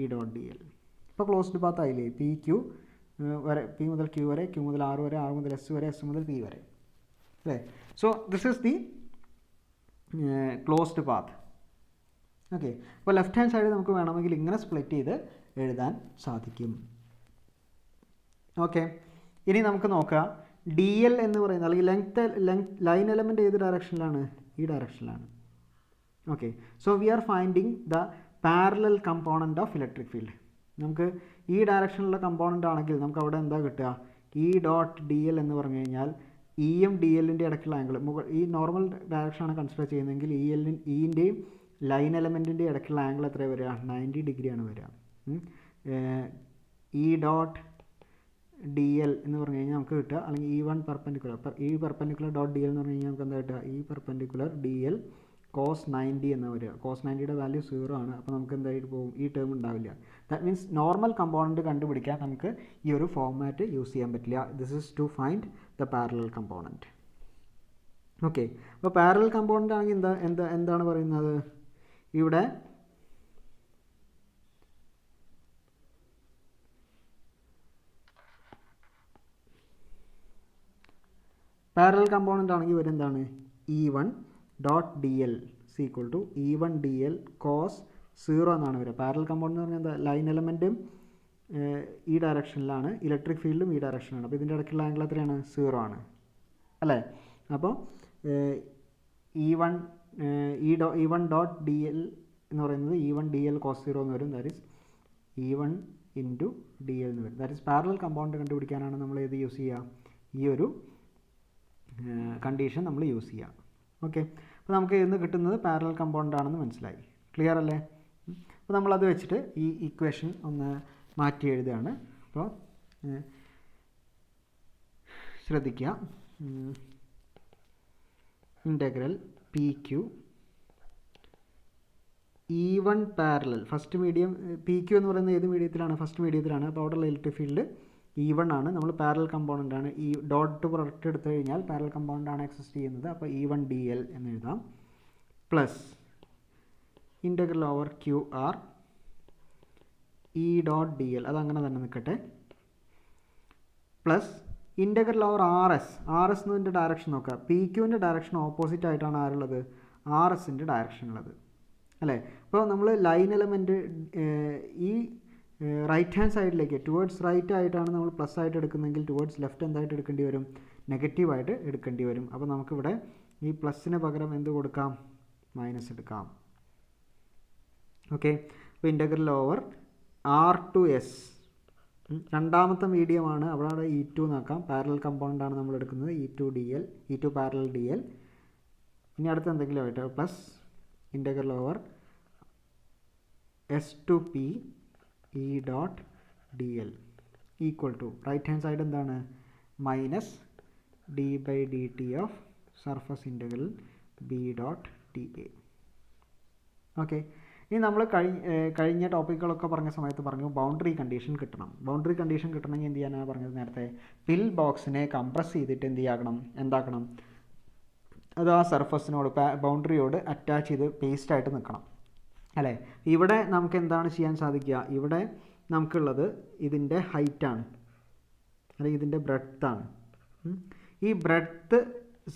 E dot D L. ഇപ്പോൾ closed path ആയില്ലേ, പി ക്യു വരെ, പി മുതൽ ക്യു വരെ, ക്യു മുതൽ ആറ് വരെ, ആറ് മുതൽ എസ് വരെ, എസ് മുതൽ പി വരെ അല്ലേ. So this is the closed path. Okay, അപ്പോൾ ലെഫ്റ്റ് ഹാൻഡ് സൈഡ് നമുക്ക് വേണമെങ്കിൽ ഇങ്ങനെ സ്പ്ലിറ്റ് ചെയ്ത് എഴുതാൻ സാധിക്കും. ഓക്കെ, ഇനി നമുക്ക് നോക്കാം ഡി എൽ എന്ന് പറയുന്നത്, അല്ലെങ്കിൽ ലൈൻ എലമെൻറ്റ് ഏത് ഡയറക്ഷനിലാണ്, ഈ ഡയറക്ഷനിലാണ്. Okay, so we are finding the parallel component of electric field. നമുക്ക് ഈ ഡയറക്ഷനിലുള്ള കമ്പോണൻ്റ് ആണെങ്കിൽ നമുക്ക് അവിടെ എന്താ കിട്ടുക, ഇ ഡോട്ട് ഡി എൽ എന്ന് പറഞ്ഞു കഴിഞ്ഞാൽ ഇയും ഡി എല്ലിൻ്റെ ഇടയ്ക്കുള്ള ആംഗിൾ, ഈ നോർമൽ ഡയറക്ഷനാണ് കൺസിഡർ ചെയ്യുന്നതെങ്കിൽ ഇൻ്റെയും ലൈൻ എലമെൻറ്റിൻ്റെ ഇടയ്ക്കുള്ള ആംഗിൾ എത്രയാണ് വരിക, 90 ഡിഗ്രിയാണ് വരിക. ഇ ഡോട്ട് ഡി എൽ എന്ന് പറഞ്ഞു കഴിഞ്ഞാൽ നമുക്ക് കിട്ടുക, അല്ലെങ്കിൽ E1 perpendicular perpendicular dot D L എന്ന് പറഞ്ഞു കഴിഞ്ഞാൽ നമുക്ക് എന്താ കിട്ടുക, പെർപെൻഡിക്കുലർ ഡി എൽ കോസ് 90 എന്ന് വരിക. കോസ് 90യുടെ വാല്യൂ 0 ആണ്. അപ്പോൾ നമുക്ക് എന്തായിട്ട് പോകും, ഈ ടേം ഉണ്ടാവില്ല. ദാറ്റ് മീൻസ് നോർമൽ കമ്പോണൻറ്റ് കണ്ടുപിടിക്കാൻ നമുക്ക് ഈ ഒരു ഫോർമാറ്റ് യൂസ് ചെയ്യാൻ പറ്റില്ല. This is to find the parallel component. Okay, അപ്പോൾ പാരലൽ കമ്പോണൻ്റ് ആണെങ്കിൽ എന്താണ് പറയുന്നത്, ഇവിടെ പാരലൽ കമ്പോണൻ്റ് ആണെങ്കിൽ ഇവർ എന്താണ്, E1 dot D L equal to E1 D L cos 0 എന്നാണ് വരിക. പാരലൽ കമ്പോണൻ്റ് എന്ന് പറഞ്ഞാൽ എന്താ, ലൈൻ എലമെൻറ്റും ഈ ഡയറക്ഷനിലാണ്, ഇലക്ട്രിക് ഫീൽഡും ഈ ഡയറക്ഷനിലാണ്. അപ്പോൾ ഇതിൻ്റെ ഇടയ്ക്കുള്ള ആംഗിൾ എത്രയാണ്, 0 ആണ് അല്ലേ. അപ്പോൾ E1 ഡോട്ട് ഡി എൽ എന്ന് പറയുന്നത് E1 ഡി എൽ കോസ് 0 എന്ന് വരും. That is E1 into D L എന്ന് വരും. ദാറ്റ് ഈസ് പാരലൽ കമ്പോണൻ്റ് കണ്ടുപിടിക്കാനാണ് നമ്മൾ ഏത് യൂസ് ചെയ്യുക, ഈ ഒരു കണ്ടീഷൻ നമ്മൾ യൂസ് ചെയ്യുക. ഓക്കെ, അപ്പോൾ നമുക്ക് ഇന്ന് കിട്ടുന്നത് പാരലൽ കമ്പോണൻ്റ് ആണെന്ന് മനസ്സിലായി. ക്ലിയർ അല്ലേ? അപ്പോൾ നമ്മളത് വെച്ചിട്ട് ഈ ഇക്വേഷൻ ഒന്ന് മാറ്റി എഴുതുകയാണ്. അപ്പോൾ ശ്രദ്ധിക്കുക, integral P Q E1 parallel first medium, P Q എന്ന് പറയുന്നത് ഏത് മീഡിയത്തിലാണ്, ഫസ്റ്റ് മീഡിയത്തിലാണ്. അപ്പോൾ അവിടെയുള്ള ഇലക്ട്രിക് ഫീൽഡ് E1 ആണ്. നമ്മൾ പാരലൽ കമ്പോണൻ്റ് ആണ്, ഈ ഡോട്ട് പ്രൊഡക്റ്റ് എടുത്തു കഴിഞ്ഞാൽ പാരലൽ കമ്പോണൻ്റ് ആണ് എക്സിസ്റ്റ് ചെയ്യുന്നത്. അപ്പോൾ E1 ഡി എൽ എന്ന് എഴുതാം, plus integral over Q R E dot D L, അതങ്ങനെ തന്നെ നിൽക്കട്ടെ, plus integral over R S എന്നതിൻ്റെ ഡയറക്ഷൻ നോക്കുക. പി ക്യുവിൻ്റെ ഡയറക്ഷൻ ഓപ്പോസിറ്റ് ആയിട്ടാണ് ആരുള്ളത്, ആർ എസിൻ്റെ ഡയറക്ഷൻ ഉള്ളത് അല്ലേ. അപ്പോൾ നമ്മൾ ലൈൻ എലമെൻറ്റ് ഈ റൈറ്റ് ഹാൻഡ് സൈഡിലേക്ക് ടുവേർഡ്സ് റൈറ്റ് ആയിട്ടാണ് നമ്മൾ പ്ലസ് ആയിട്ട് എടുക്കുന്നതെങ്കിൽ ടുവേർഡ്സ് ലെഫ്റ്റ് എന്തായിട്ട് എടുക്കേണ്ടി വരും, നെഗറ്റീവായിട്ട് എടുക്കേണ്ടി വരും. അപ്പോൾ നമുക്കിവിടെ ഈ പ്ലസ്സിന് പകരം എന്ത് കൊടുക്കാം, മൈനസ് എടുക്കാം. ഓക്കെ, അപ്പോൾ integral over R to S, രണ്ടാമത്തെ മീഡിയമാണ്, അവിടെ E2 നോക്കാം. പാരലൽ കമ്പോണൻ്റ് ആണ് നമ്മൾ എടുക്കുന്നത്, E2 പാരലൽ ഡി എൽ. ഇനി അടുത്ത് എന്തെങ്കിലും ആയിട്ട് plus integral over S to P E dot D L equal to right hand side എന്താണ്, minus D by D T of surface integral B dot T A. Okay, ഇനി നമ്മൾ കഴിഞ്ഞ ടോപ്പിക്കുകളൊക്കെ പറഞ്ഞ സമയത്ത് പറഞ്ഞു ബൗണ്ടറി കണ്ടീഷൻ കിട്ടണം. ബൗണ്ടറി കണ്ടീഷൻ കിട്ടണമെങ്കിൽ എന്ത് ചെയ്യാനാണ് പറഞ്ഞത് നേരത്തെ, പിൽ ബോക്സിനെ കംപ്രസ് ചെയ്തിട്ട് എന്താക്കണം, അത് ആ സർഫസിനോട് ബൗണ്ടറിയോട് അറ്റാച്ച് ചെയ്ത് പേസ്റ്റായിട്ട് നിൽക്കണം അല്ലേ. ഇവിടെ നമുക്ക് എന്താണ് ചെയ്യാൻ സാധിക്കുക, ഇവിടെ നമുക്കുള്ളത് ഇതിൻ്റെ ഹൈറ്റാണ് അല്ലെങ്കിൽ ഇതിൻ്റെ ബ്രെഡ്ത്താണ്. ഈ ബ്രെഡ്ത്ത്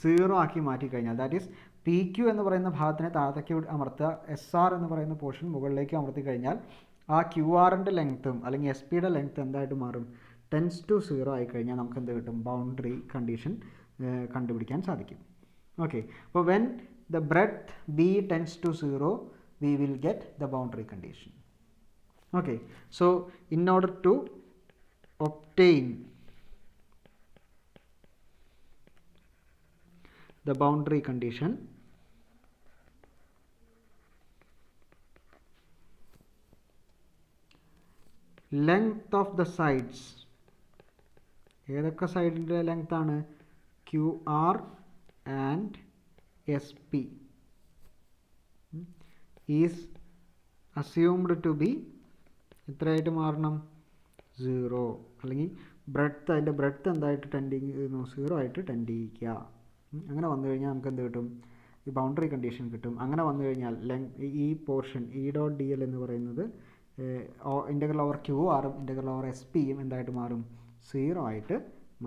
0 ആക്കി മാറ്റിക്കഴിഞ്ഞാൽ, ദാറ്റ് ഈസ് പി ക്യു എന്ന് പറയുന്ന ഭാഗത്തിനെ താഴത്തേക്ക് അമർത്തുക, എസ് ആർ എന്ന് പറയുന്ന പോർഷൻ മുകളിലേക്ക് അമർത്തി കഴിഞ്ഞാൽ ആ ക്യു ആറിൻ്റെ ലെങ്ത്തും അല്ലെങ്കിൽ എസ് പിയുടെ ലെങ്ത്ത് എന്തായിട്ട് മാറും, ടെൻസ് ടു 0 ആയിക്കഴിഞ്ഞാൽ നമുക്ക് എന്ത് കിട്ടും, ബൗണ്ടറി കണ്ടീഷൻ കണ്ടുപിടിക്കാൻ സാധിക്കും. ഓക്കെ, അപ്പോൾ when the breadth B tends to 0 we will get the boundary condition. Okay, so in order to obtain the boundary condition, length of the sides, ഏതൊക്കെ സൈഡിൻ്റെ ലെങ്ത് ആണ്, Q R and S P is assumed to be എത്രയായിട്ട് മാറണം, 0, അല്ലെങ്കിൽ breadth, അതിൻ്റെ breadth എന്തായിട്ട് tending ചെയ്യുന്നു, 0 ആയിട്ട് ടെൻഡ് ചെയ്യിക്കുക. അങ്ങനെ വന്നു കഴിഞ്ഞാൽ നമുക്ക് എന്ത് കിട്ടും, ഈ ബൗണ്ടറി കണ്ടീഷൻ കിട്ടും. അങ്ങനെ വന്നു കഴിഞ്ഞാൽ ഈ portion E dot D L എന്ന് പറയുന്നത് ഇൻ്റഗ്രൽ ഓവർ ക്യു ആറും ഇൻ്റഗ്രൽ ഓവർ എസ് പിയും എന്തായിട്ട് മാറും, 0 ആയിട്ട്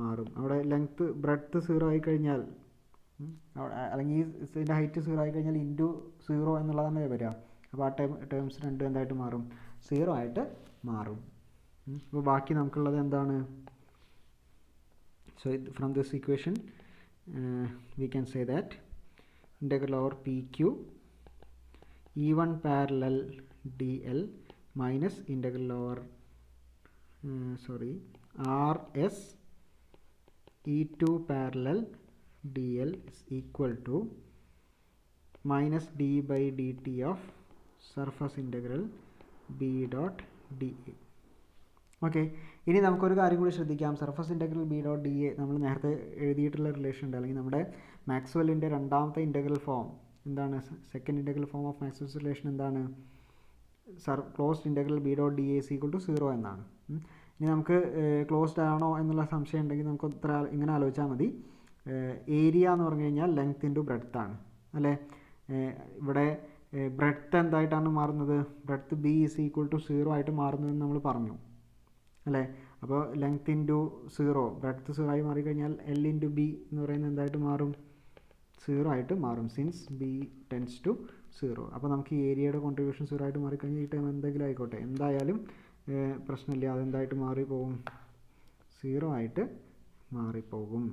മാറും. അവിടെ ലെങ്ത്ത് ബ്രെഡ്ത്ത് 0 ആയിക്കഴിഞ്ഞാൽ, അല്ലെങ്കിൽ ഇതിൻ്റെ ഹൈറ്റ് 0 ആയിക്കഴിഞ്ഞാൽ ഇൻറ്റു 0 എന്നുള്ളതാണ് വരിക. അപ്പോൾ ആ ടേംസ് രണ്ടും എന്തായിട്ട് മാറും, 0 ആയിട്ട് മാറും. അപ്പോൾ ബാക്കി നമുക്കുള്ളത് എന്താണ്, so from this equation we can say that integral over P Q E1 parallel D L minus integral over R S E2 parallel dl is equal to minus d by dt of surface integral b dot dA. Okay, ഇനി നമുക്കൊരു കാര്യം കൂടി ശ്രദ്ധിക്കാം. Surface integral B dot D A നമ്മൾ നേരത്തെ എഴുതിയിട്ടുള്ള relation ഉണ്ട്, അല്ലെങ്കിൽ നമ്മുടെ മാക്സ്വെല്ലിൻ്റെ രണ്ടാമത്തെ ഇൻ്റഗ്രൽ ഫോം എന്താണ്? Second integral form of Maxwell's relation എന്താണ്? Closed integral B dot D A is equal to 0 എന്നാണ്. ഇനി നമുക്ക് ക്ലോസ്ഡ് ആണോ എന്നുള്ള സംശയം ഉണ്ടെങ്കിൽ നമുക്ക് ഇങ്ങനെ ആലോചിച്ചാൽ മതി. ഏരിയ എന്ന് പറഞ്ഞു കഴിഞ്ഞാൽ ലെങ്ത് ഇൻറ്റു ബ്രെഡ്ത്ത് ആണ് അല്ലേ? ഇവിടെ ബ്രെഡ്ത്ത് എന്തായിട്ടാണ് മാറുന്നത്? Breadth B is equal to 0 ആയിട്ട് മാറുന്നതെന്ന് നമ്മൾ പറഞ്ഞു അല്ലേ? അപ്പോൾ ലെങ്ത് ഇൻറ്റു 0, ബ്രെഡ്ത്ത് 0 ആയി മാറിക്കഴിഞ്ഞാൽ എൽ ഇൻറ്റു ബി എന്ന് പറയുന്നത് എന്തായിട്ട് മാറും? 0 ആയിട്ട് മാറും, സിൻസ് ബി ടെൻസ് ടു 0. അപ്പോൾ നമുക്ക് ഈ ഏരിയയുടെ കോൺട്രിബ്യൂഷൻ 0 ആയിട്ട് മാറിക്കഴിഞ്ഞാൽ ഈ ടൈം എന്തെങ്കിലും ആയിക്കോട്ടെ, എന്തായാലും പ്രശ്നമില്ല, അതെന്തായിട്ട് മാറിപ്പോകും? 0 ആയിട്ട് മാറിപ്പോകും.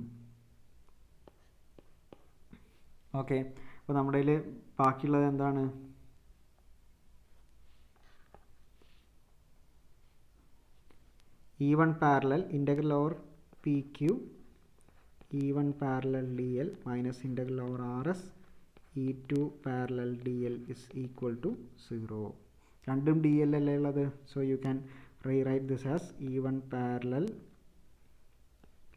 ഓക്കെ, അപ്പോൾ നമ്മുടെ കയ്യിൽ ബാക്കിയുള്ളത് എന്താണ്? E1 parallel integral over P Q E1 parallel D L minus integral over R S E2 parallel D L is equal to 0. രണ്ടും ഡി എൽ അല്ലേ ഉള്ളത്? So you can rewrite this as E1 parallel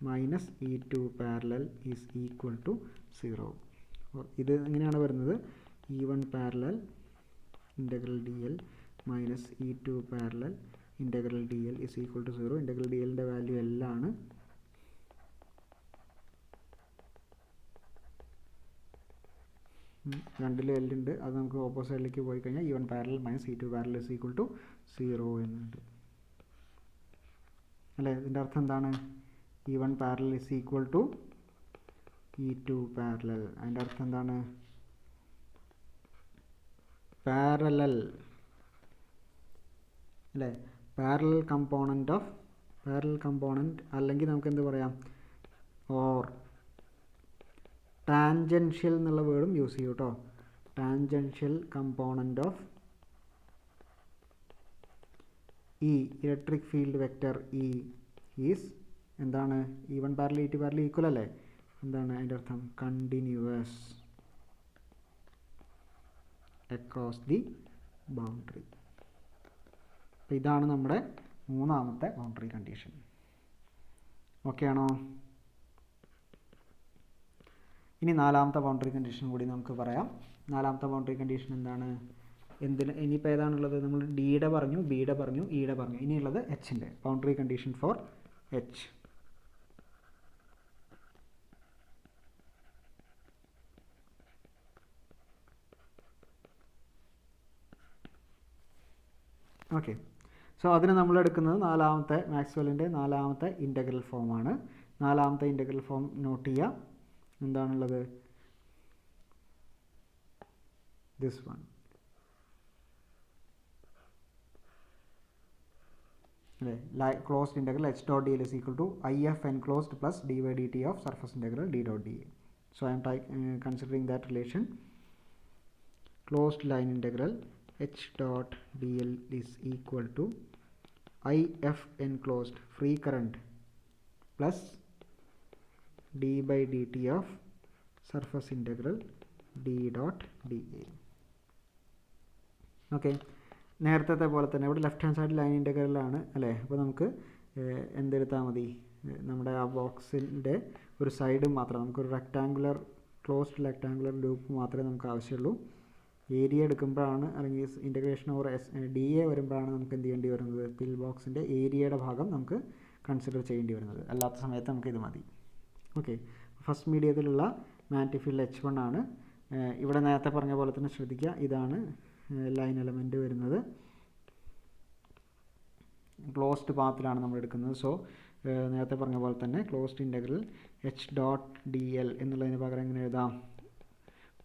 minus E2 parallel is equal to 0. ഇത് എങ്ങനെയാണ് വരുന്നത്? E1 parallel integral D L minus E2 parallel integral D L is equal to 0. Integral D എല്ലിൻ്റെ value എല്ലാണ്. രണ്ടിലും എല്ലുണ്ട്, അത് നമുക്ക് ഓപ്പോസിറ്റിലേക്ക് പോയി കഴിഞ്ഞാൽ E1 parallel minus E2 parallel is equal to 0 എന്നുണ്ട് അല്ലേ? ഇതിൻ്റെ അർത്ഥം എന്താണ്? E1 parallel is equal to E2 parallel. അതിൻ്റെ അർത്ഥം എന്താണ്? പാരലൽ അല്ലേ? പാരലൽ കമ്പോണൻറ്റ് അല്ലെങ്കിൽ നമുക്ക് എന്ത് പറയാം? ഓർ ടാൻജൻഷ്യൽ എന്നുള്ള വേർഡും യൂസ് ചെയ്യും കേട്ടോ. Tangential component of E electric field vector E is എന്താണ്? E1 parallel E2 parallel equal അല്ലേ? എന്താണ് അതിൻ്റെ അർത്ഥം? Continuous across the boundary. അപ്പോൾ ഇതാണ് നമ്മുടെ മൂന്നാമത്തെ ബൗണ്ടറി കണ്ടീഷൻ. ഓക്കെ ആണോ? ഇനി നാലാമത്തെ ബൗണ്ടറി കണ്ടീഷൻ കൂടി നമുക്ക് പറയാം. നാലാമത്തെ ബൗണ്ടറി കണ്ടീഷൻ എന്താണ്? ഇനിയിപ്പോൾ ഏതാണുള്ളത്? നമ്മൾ ഡിയുടെ പറഞ്ഞു, ബിയുടെ പറഞ്ഞു, ഇയുടെ പറഞ്ഞു. ഇനിയുള്ളത് എച്ചിൻ്റെ boundary condition four H. Okay, so അതിന് നമ്മൾ എടുക്കുന്നത് നാലാമത്തെ മാക്സ്വെല്ലിൻ്റെ നാലാമത്തെ ഇൻ്റഗ്രൽ ഫോമാണ്. നാലാമത്തെ ഇൻ്റഗ്രൽ ഫോം നോട്ട് ചെയ്യുക. എന്താണുള്ളത്? ദിസ് വൺ അല്ലേ? Closed integral H dot D L is equal to IF enclosed plus dy dt of surface integral d dot dA. So I am considering that relation. Closed line integral h dot dl is equal to IF enclosed free current plus d by dt of surface integral d dot dA. Okay, നേരത്തെ പോലെ തന്നെ ഇവിടെ left hand side line ഇൻ്റഗ്രലാണ് അല്ലേ? അപ്പോൾ നമുക്ക് എന്തെടുത്താൽ മതി? നമ്മുടെ ആ ബോക്സിൻ്റെ ഒരു സൈഡ് മാത്രം, നമുക്കൊരു ക്ലോസ്ഡ് റെക്ടാങ്കുലർ ലൂപ്പ് മാത്രമേ നമുക്ക് ആവശ്യമുള്ളൂ. ഏരിയ എടുക്കുമ്പോഴാണ്, അല്ലെങ്കിൽ ഇൻ്റഗ്രേഷൻ ഓവർ DA വരുമ്പോഴാണ് നമുക്ക് എന്ത് ചെയ്യേണ്ടി വരുന്നത്? പിൽ ബോക്സിൻ്റെ ഏരിയയുടെ ഭാഗം നമുക്ക് കൺസിഡർ ചെയ്യേണ്ടി വരുന്നത്. അല്ലാത്ത സമയത്ത് നമുക്കിത് മതി. ഓക്കെ, ഫസ്റ്റ് മീഡിയത്തിലുള്ള മാഗ്നറ്റിക് ഫീൽഡ് H1 ആണ്. ഇവിടെ നേരത്തെ പറഞ്ഞ പോലെ തന്നെ ശ്രദ്ധിക്കുക, ഇതാണ് ലൈൻ എലമെൻറ്റ് വരുന്നത്. ക്ലോസ്ഡ് പാത്തിലാണ് നമ്മൾ എടുക്കുന്നത്. സോ നേരത്തെ പറഞ്ഞ പോലെ തന്നെ closed integral H dot DL എന്നുള്ളതിന് പകരം എങ്ങനെ എഴുതാം?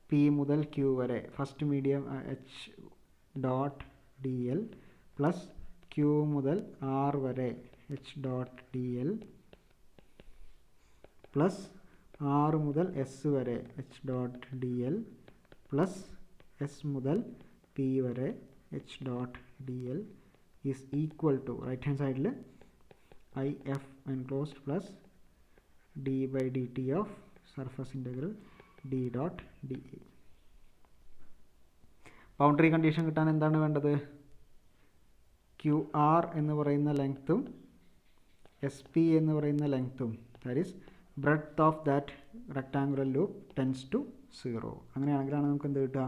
P മുതൽ Q വരെ first medium H dot DL plus Q മുതൽ R വരെ H dot DL plus R മുതൽ S വരെ H dot DL plus S മുതൽ P വരെ H dot DL is equal to right hand സൈഡിൽ IF enclosed plus d by dt of surface integral d dot dA. Boundary condition കിട്ടാൻ എന്താണ് വേണ്ടത്? Q R എന്ന് പറയുന്ന ലെങ്ത്തും എസ് പി എന്ന് പറയുന്ന ലെങ്ത്തും, that is breadth of that rectangular loop tends to 0. അങ്ങനെയാണെങ്കിലാണ് നമുക്ക് എന്ത് കിട്ടുക?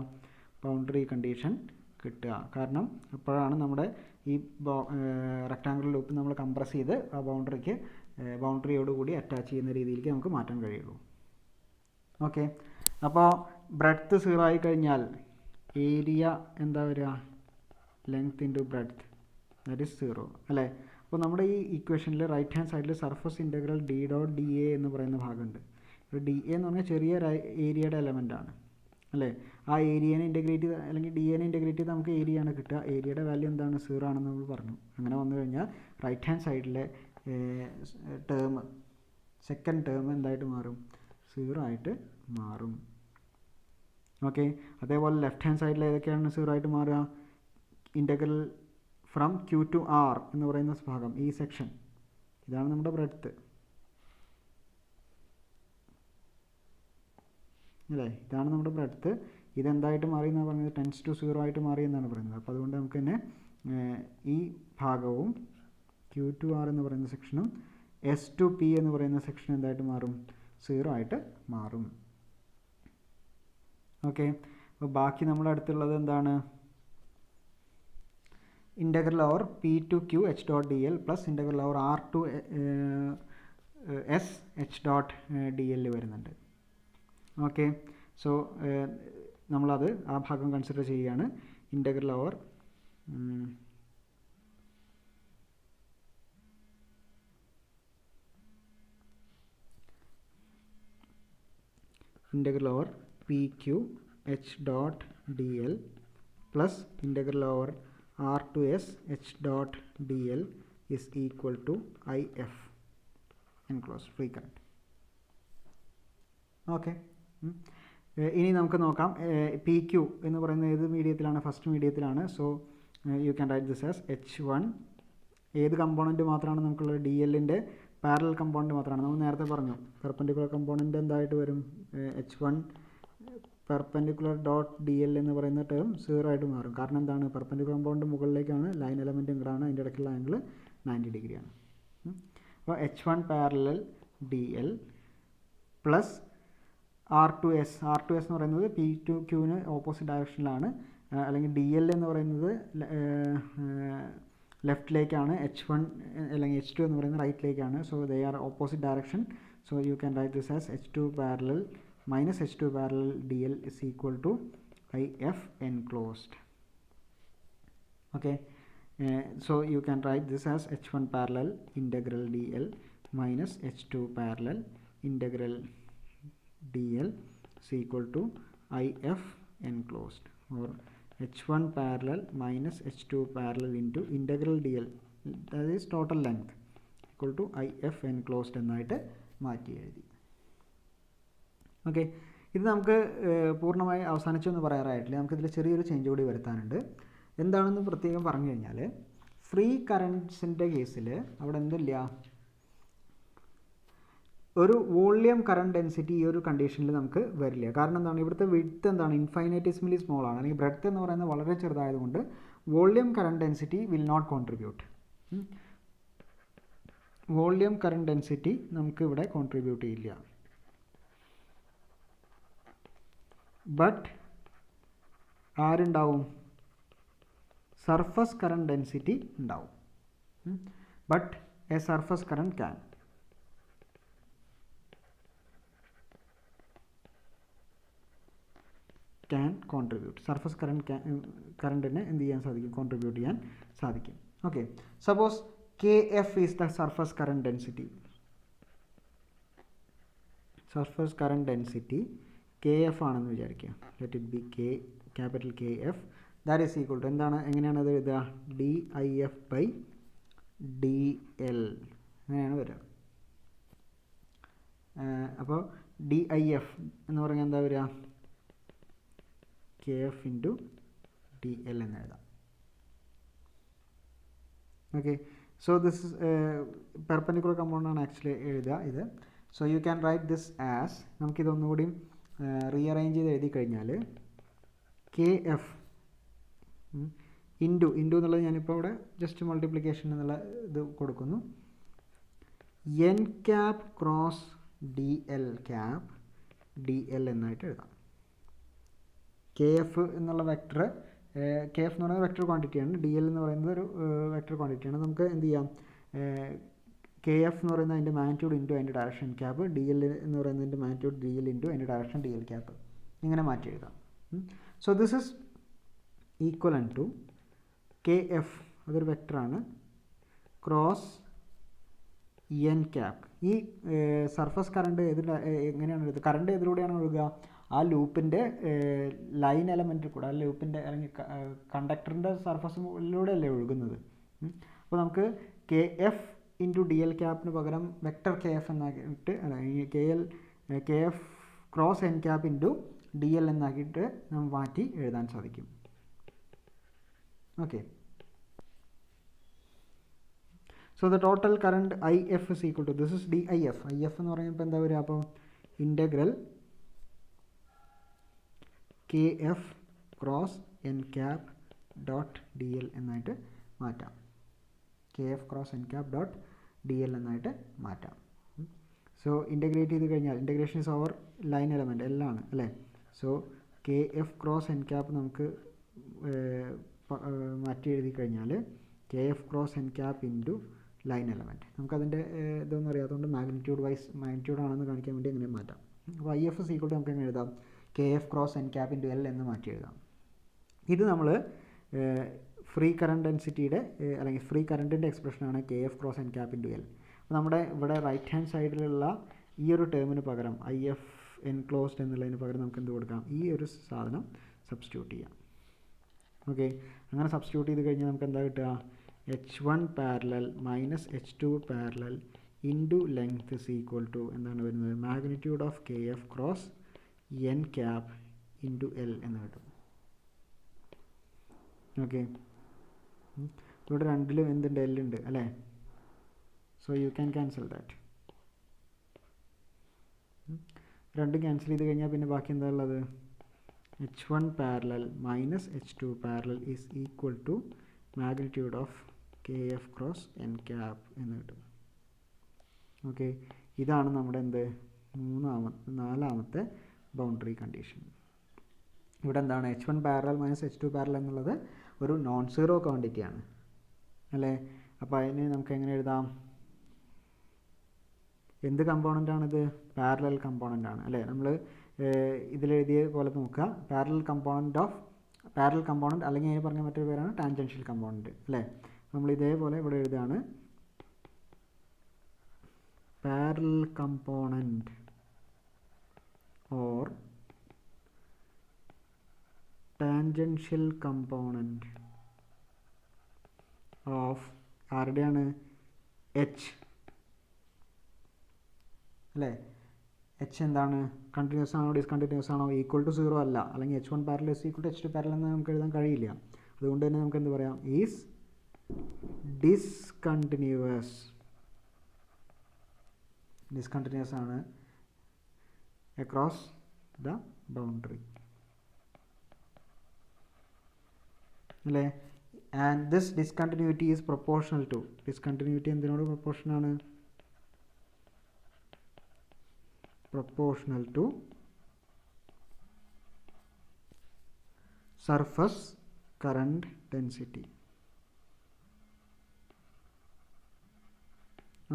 ബൗണ്ടറി കണ്ടീഷൻ കിട്ടുക. കാരണം അപ്പോഴാണ് നമ്മുടെ ഈ റെക്ടാങ്കുലർ ലൂപ്പ് നമ്മൾ കംപ്രസ് ചെയ്ത് ആ ബൗണ്ടറിയോടുകൂടി അറ്റാച്ച് ചെയ്യുന്ന രീതിയിലേക്ക് നമുക്ക് മാറ്റാൻ കഴിയുള്ളൂ. ഓക്കെ, അപ്പോൾ ബ്രെഡ്ത്ത് 0 ആയി കഴിഞ്ഞാൽ ഏരിയ എന്താ വരിക? Length into breadth, that is 0 അല്ലേ? അപ്പോൾ നമ്മുടെ ഈ ഇക്വേഷനിൽ റൈറ്റ് ഹാൻഡ് സൈഡിൽ surface integral D dot D A എന്ന് പറയുന്ന ഭാഗമുണ്ട്. ഡി എ എന്ന് പറഞ്ഞാൽ ചെറിയ ഏരിയയുടെ എലമെൻ്റാണ് അല്ലേ? ആ ഏരിയനെ ഇൻ്റഗ്രേറ്റ് ചെയ്ത് അല്ലെങ്കിൽ ഡി എനെ ഇൻ്റഗ്രേറ്റ് ചെയ്ത് നമുക്ക് ഏരിയയാണ് കിട്ടുക. ഏരിയയുടെ വാല്യൂ എന്താണ്? 0 ആണെന്ന് നമ്മൾ പറഞ്ഞു. അങ്ങനെ വന്നു കഴിഞ്ഞാൽ റൈറ്റ് ഹാൻഡ് സൈഡിലെ ടേം, സെക്കൻഡ് ടേം എന്തായിട്ട് മാറും? 0 ആയിട്ട് മാറും. ഓക്കെ, അതേപോലെ ലെഫ്റ്റ് ഹാൻഡ് സൈഡിൽ ഏതൊക്കെയാണ് 0 ആയിട്ട് മാറുക? Integral from Q to R എന്ന് പറയുന്ന ഭാഗം, ഈ സെക്ഷൻ, ഇതാണ് നമ്മുടെ ബ്രെഡ്ത്ത് അല്ലേ? ഇതാണ് നമ്മുടെ ബ്രെഡ്ത്ത്. ഇതെന്തായിട്ട് മാറി എന്നാണ് പറഞ്ഞത്? ടെൻസ് ടു 0 ആയിട്ട് മാറി എന്നാണ് പറയുന്നത്. അപ്പോൾ അതുകൊണ്ട് നമുക്ക് തന്നെ ഈ ഭാഗവും ക്യൂ ടു ആർ എന്ന് പറയുന്ന സെക്ഷനും എസ് ടു പി എന്ന് പറയുന്ന സെക്ഷനും എന്തായിട്ട് മാറും? 0 ആയിട്ട് മാറും. ഓക്കെ, അപ്പോൾ ബാക്കി നമ്മുടെ അടുത്തുള്ളത് എന്താണ്? Integral over P to Q H dot D L plus integral over R to S H dot D L വരുന്നുണ്ട്. ഓക്കെ, സോ നമ്മളത് ആ ഭാഗം കൺസിഡർ ചെയ്യുകയാണ്. Integral over P Q H dot D L plus integral over R to S H dot D L is equal to I F enclose free current. Okay, ഇനി നമുക്ക് നോക്കാം. P Q എന്ന് പറയുന്നത് ഏത് മീഡിയത്തിലാണ്? ഫസ്റ്റ് മീഡിയത്തിലാണ്. So you can write this as H1. ഏത് component മാത്രമാണ് നമുക്കുള്ളത്? ഡി എല്ലിൻ്റെ പാരലൽ കമ്പോണൻറ്റ് മാത്രമാണ്. നമ്മൾ നേരത്തെ പറഞ്ഞു പെർപെൻഡിക്കുലർ കമ്പോണൻറ്റ് എന്തായിട്ട് വരും? H1 perpendicular dot D L എന്ന് പറയുന്ന ടേം 0 ആയിട്ട് മാറും. കാരണം എന്താണ്? പെർപെൻഡിക്കുലർ കമ്പോണൻറ്റ് മുകളിലേക്കാണ്, ലൈൻ എലമെൻറ്റ് ഇങ്ങോട്ടാണ്, അതിൻ്റെ ഇടയ്ക്കുള്ള ആംഗിൾ 90 ഡിഗ്രിയാണ്. അപ്പോൾ H1 parallel D L plus R to S. R to S എന്ന് പറയുന്നത് പി ടു ക്യൂവിന് ഓപ്പോസിറ്റ് ഡയറക്ഷനിലാണ്, അല്ലെങ്കിൽ ഡി എൽ എന്ന് പറയുന്നത് ലെഫ്റ്റിലേക്കാണ്, H1 അല്ലെങ്കിൽ H2 എന്ന് പറയുന്നത് റൈറ്റിലേക്കാണ്. So they are opposite direction. So you can write this as H2 parallel minus H2 parallel dl is equal to IF enclosed. Okay, so you can write this as H1 parallel integral dl minus H2 parallel integral dl is equal to IF enclosed, or H1 parallel minus H2 parallel into integral dl, that is total length, equal to IF enclosed എന്നായിട്ട് മാറ്റി എഴുതി. Okay, ഇത് നമുക്ക് പൂർണ്ണമായി അവസാനിച്ചു എന്ന് പറയാറായിട്ടില്ല. നമുക്കിതിൽ ചെറിയൊരു change കൂടി വരുത്താനുണ്ട്. എന്താണെന്ന് പ്രത്യേകം പറഞ്ഞു കഴിഞ്ഞാൽ, ഫ്രീ കറൻറ്റ്സിൻ്റെ കേസിൽ അവിടെ എന്തില്ല, ഒരു വോളിയം കറണ്ട് ഡെൻസിറ്റി ഈ ഒരു കണ്ടീഷനിൽ നമുക്ക് വരില്ല. കാരണം എന്താണ്? ഇവിടുത്തെ വിഡ്ത്ത് എന്താണ്? ഇൻഫൈനൈറ്റിസ്മലി സ്മോൾ ആണ്, അല്ലെങ്കിൽ ബ്രെഡ്ത്ത് എന്ന് പറയുന്നത് വളരെ ചെറുതായതുകൊണ്ട് volume current density will not contribute. Volume current density നമുക്ക് ഇവിടെ കോൺട്രിബ്യൂട്ട് ചെയ്യില്ല. ബട്ട് ആരുണ്ടാവും? സർഫസ് കറണ്ട് ഡെൻസിറ്റി ഉണ്ടാവും. But a surface current can contribute. Surface കറണ്ടിനെ എന്ത് ചെയ്യാൻ സാധിക്കും? കോൺട്രിബ്യൂട്ട് ചെയ്യാൻ സാധിക്കും. Okay, suppose KF is the surface current density. Surface current density KF ആണെന്ന് വിചാരിക്കുക. Let it be capital KF. That is equal to എന്താണ്? എങ്ങനെയാണ് അത് എഴുതുക? DIF by DL അങ്ങനെയാണ് വരിക. അപ്പോൾ DIF എന്ന് പറഞ്ഞാൽ എന്താ വരിക? KF into DL എന്ന് എഴുതാം. ഓക്കെ, so this is perpendicular component ആണ് ആക്ച്വലി എഴുതുക ഇത്. So you can write this as, നമുക്കിതൊന്നുകൂടി റീഅറേഞ്ച് ചെയ്ത് എഴുതി കഴിഞ്ഞാൽ KF ഇൻറ്റു എന്നുള്ളത് ഞാനിപ്പോൾ ഇവിടെ ജസ്റ്റ് മൾട്ടിപ്ലിക്കേഷൻ എന്നുള്ള ഇത് കൊടുക്കുന്നു. N cap cross D L cap D L എന്നായിട്ട് എഴുതാം. കെ എഫ് എന്നുള്ള വെക്ടർ, കെ എഫ് എന്ന് പറയുന്നത് വെക്ടർ ക്വാണ്ടിറ്റിയാണ്, ഡി എൽ എന്ന് പറയുന്നത് ഒരു വെക്ടർ ക്വാണ്ടിറ്റിയാണ്. നമുക്ക് എന്ത് ചെയ്യാം, കെ എഫ് എന്ന് പറയുന്നത് അതിൻ്റെ മാഗ്നിറ്റ്യൂഡ് ഇൻറ്റു അതിൻ്റെ ഡയറക്ഷൻ ക്യാപ്പ്, ഡി എൽ എന്ന് പറയുന്നതിൻ്റെ മാഗ്നിറ്റ്യൂഡ് ഡി എൽ ഇൻറ്റു അതിൻ്റെ ഡയറക്ഷൻ ഡി എൽ ക്യാപ്പ്, ഇങ്ങനെ മാറ്റി എഴുതാം. So this is equivalent to K F, അതൊരു വെക്ടറാണ്, ക്രോസ് എൻ ക്യാപ്. ഈ സർഫസ് കറണ്ട് എങ്ങനെയാണ് എഴുതുക, കറണ്ട് ഏതിലൂടെയാണ് ഒഴുകുക, ആ ലൂപ്പിൻ്റെ ലൈൻ എലമെൻറ്റിൽ കൂടെ, ആ ലൂപ്പിൻ്റെ അല്ലെങ്കിൽ കണ്ടക്ടറിൻ്റെ സർഫസിലൂടെ അല്ലേ ഒഴുകുന്നത്. അപ്പോൾ നമുക്ക് K F into D L ക്യാപ്പിന് പകരം വെക്ടർ കെ എഫ് എന്നാക്കിയിട്ട് K F cross N cap into D L എന്നാക്കിയിട്ട് നമ്മൾ മാറ്റി എഴുതാൻ സാധിക്കും. Okay, so the total current I F is equal to, this is D I F. I F എന്ന് പറയുമ്പോൾ എന്താ വരിക, അപ്പോൾ integral K F cross N cap dot D L എന്നായിട്ട് മാറ്റാം. K F cross N cap dot D L എന്നായിട്ട് മാറ്റാം. So integrate ചെയ്ത് കഴിഞ്ഞാൽ, integration is over line element എല്ലാമാണ് അല്ലേ. So K F cross N cap നമുക്ക് മാറ്റി എഴുതി കഴിഞ്ഞാൽ K F cross N cap into line element, നമുക്കതിൻ്റെ ഇതൊന്നും അറിയാത്തതുകൊണ്ട് മാഗ്നിറ്റ്യൂഡ് ആണെന്ന് കാണിക്കാൻ വേണ്ടി അങ്ങനെ മാറ്റാം. അപ്പോൾ ഐ എഫ് സീക്വൽ നമുക്ക് എങ്ങനെ എഴുതാം, K F cross N cap into L എന്ന് മാറ്റി എഴുതാം. ഇത് നമ്മൾ ഫ്രീ കറണ്ട് ഡെൻസിറ്റിയുടെ അല്ലെങ്കിൽ ഫ്രീ കറണ്ടിൻ്റെ എക്സ്പ്രഷനാണ് K F cross N cap into L. അപ്പോൾ നമ്മുടെ ഇവിടെ റൈറ്റ് ഹാൻഡ് സൈഡിലുള്ള ഈ ഒരു ടേമിന് പകരം ഐ എഫ് എൻക്ലോസ്ഡ് എന്നുള്ളതിന് പകരം നമുക്ക് എന്ത് കൊടുക്കാം, ഈ ഒരു സാധനം സബ്സ്റ്റിറ്റ്യൂട്ട് ചെയ്യാം. ഓക്കെ, അങ്ങനെ സബ്സ്റ്റിറ്റ്യൂട്ട് ചെയ്ത് കഴിഞ്ഞാൽ നമുക്ക് എന്താ കിട്ടുക, h1 parallel minus h2 parallel into length is equal to എന്താണ് വരുന്നത്, magnitude of K F cross N cap into L എന്ന് കിട്ടും. ഓക്കെ, ഇവിടെ രണ്ടിലും എന്തുണ്ട്, എൽ ഉണ്ട് അല്ലേ. So you can cancel that. രണ്ടും ക്യാൻസൽ ചെയ്ത് കഴിഞ്ഞാൽ പിന്നെ ബാക്കി എന്താ ഉള്ളത്, h1 parallel minus h2 parallel is equal to magnitude of K F cross N cap എന്ന് കിട്ടും. ഓക്കെ, ഇതാണ് നമ്മുടെ എന്ത് നാലാമത്തെ ബൗണ്ടറി കണ്ടീഷൻ. ഇവിടെ എന്താണ്, h1 parallel minus h2 parallel എന്നുള്ളത് ഒരു നോൺ സീറോ ക്വാണ്ടിറ്റിയാണ് അല്ലേ. അപ്പോൾ അതിന് നമുക്ക് എങ്ങനെ എഴുതാം, എന്ത് കമ്പോണൻ്റാണിത്, പാരലൽ കമ്പോണൻ്റ് ആണ് അല്ലേ. നമ്മൾ ഇതിലെഴുതിയ പോലെ നോക്കുക, പാരലൽ കമ്പോണൻ്റ് അല്ലെങ്കിൽ അതിന് പറഞ്ഞ മറ്റൊരു പേരാണ് ടാൻജൻഷ്യൽ കമ്പോണൻ്റ് അല്ലേ. നമ്മൾ ഇതേപോലെ ഇവിടെ എഴുതുകയാണ്, parallel component or tangential component of ആരുടെയാണ്, എച്ച് അല്ലേ. എച്ച് എന്താണ്, കണ്ടിന്യൂസ് ആണോ ഡിസ്കണ്ടിന്യൂസ് ആണോ, ഈക്വൽ ടു 0 അല്ല, അല്ലെങ്കിൽ h1 parallel is equal to h2 parallel എന്ന് നമുക്ക് എഴുതാൻ കഴിയില്ല. അതുകൊണ്ട് തന്നെ നമുക്ക് എന്ത് പറയാം, ഈസ് ഡിസ്കണ്ടിന്യൂസ് ആണ് അക്രോസ് ദ ബൗണ്ടറി അല്ലേ. And this discontinuity is proportional to, discontinuity എന്തിനോട് പ്രൊപ്പോർഷൻ ആണ്, proportional to surface current density.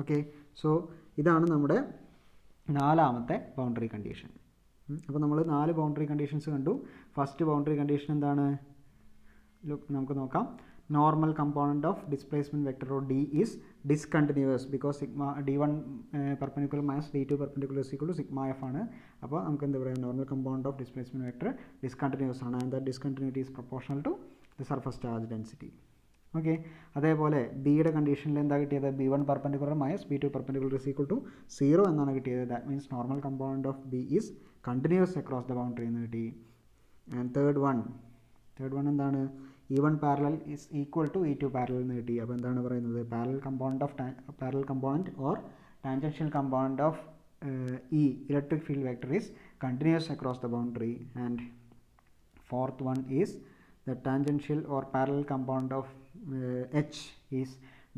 Okay, so ഇതാണ് നമ്മുടെ നാലാമത്തെ ബൗണ്ടറി കണ്ടീഷൻ. അപ്പോൾ നമ്മൾ 4 ബൗണ്ടറി കണ്ടീഷൻസ് കണ്ടു. ഫസ്റ്റ് ബൗണ്ടറി കണ്ടീഷൻ എന്താണ്, നമുക്ക് നോക്കാം. Normal component of displacement vector or D is discontinuous because sigma d1 perpendicular minus d2 perpendicular is equal to sigma f ആണ്. അപ്പോൾ നമുക്ക് എന്താ പറയുക, normal component of displacement vector discontinuous ആണ്, and the discontinuity is proportional to the surface charge density. Okay, അതേപോലെ ബിയുടെ കണ്ടീഷനിൽ എന്താ കിട്ടിയത്, b1 perpendicular minus b2 perpendicular is equal to 0 എന്നാണ് കിട്ടിയത്. That means normal component of B is continuous across the boundary എന്ന് കിട്ടി. ആൻഡ് തേർഡ് വൺ എന്താണ്, E1 parallel is equal to E2 parallel എന്ന് കിട്ടി. അപ്പോൾ എന്താണ് പറയുന്നത്, parallel component or tangential component of E electric field vector is continuous across the boundary. And fourth one is the tangential or parallel compound of H is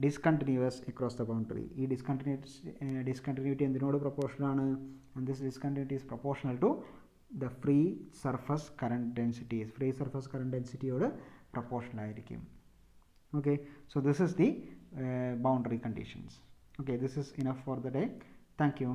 discontinuous across the boundary. ഈ discontinuity എന്തിനോട് proportional ആണ്? And this discontinuity is proportional to the free surface current density. Free surface current density യോട് proportional ആയിരിക്കും. Okay, so this is the boundary conditions. Okay, this is enough for the day. Thank you.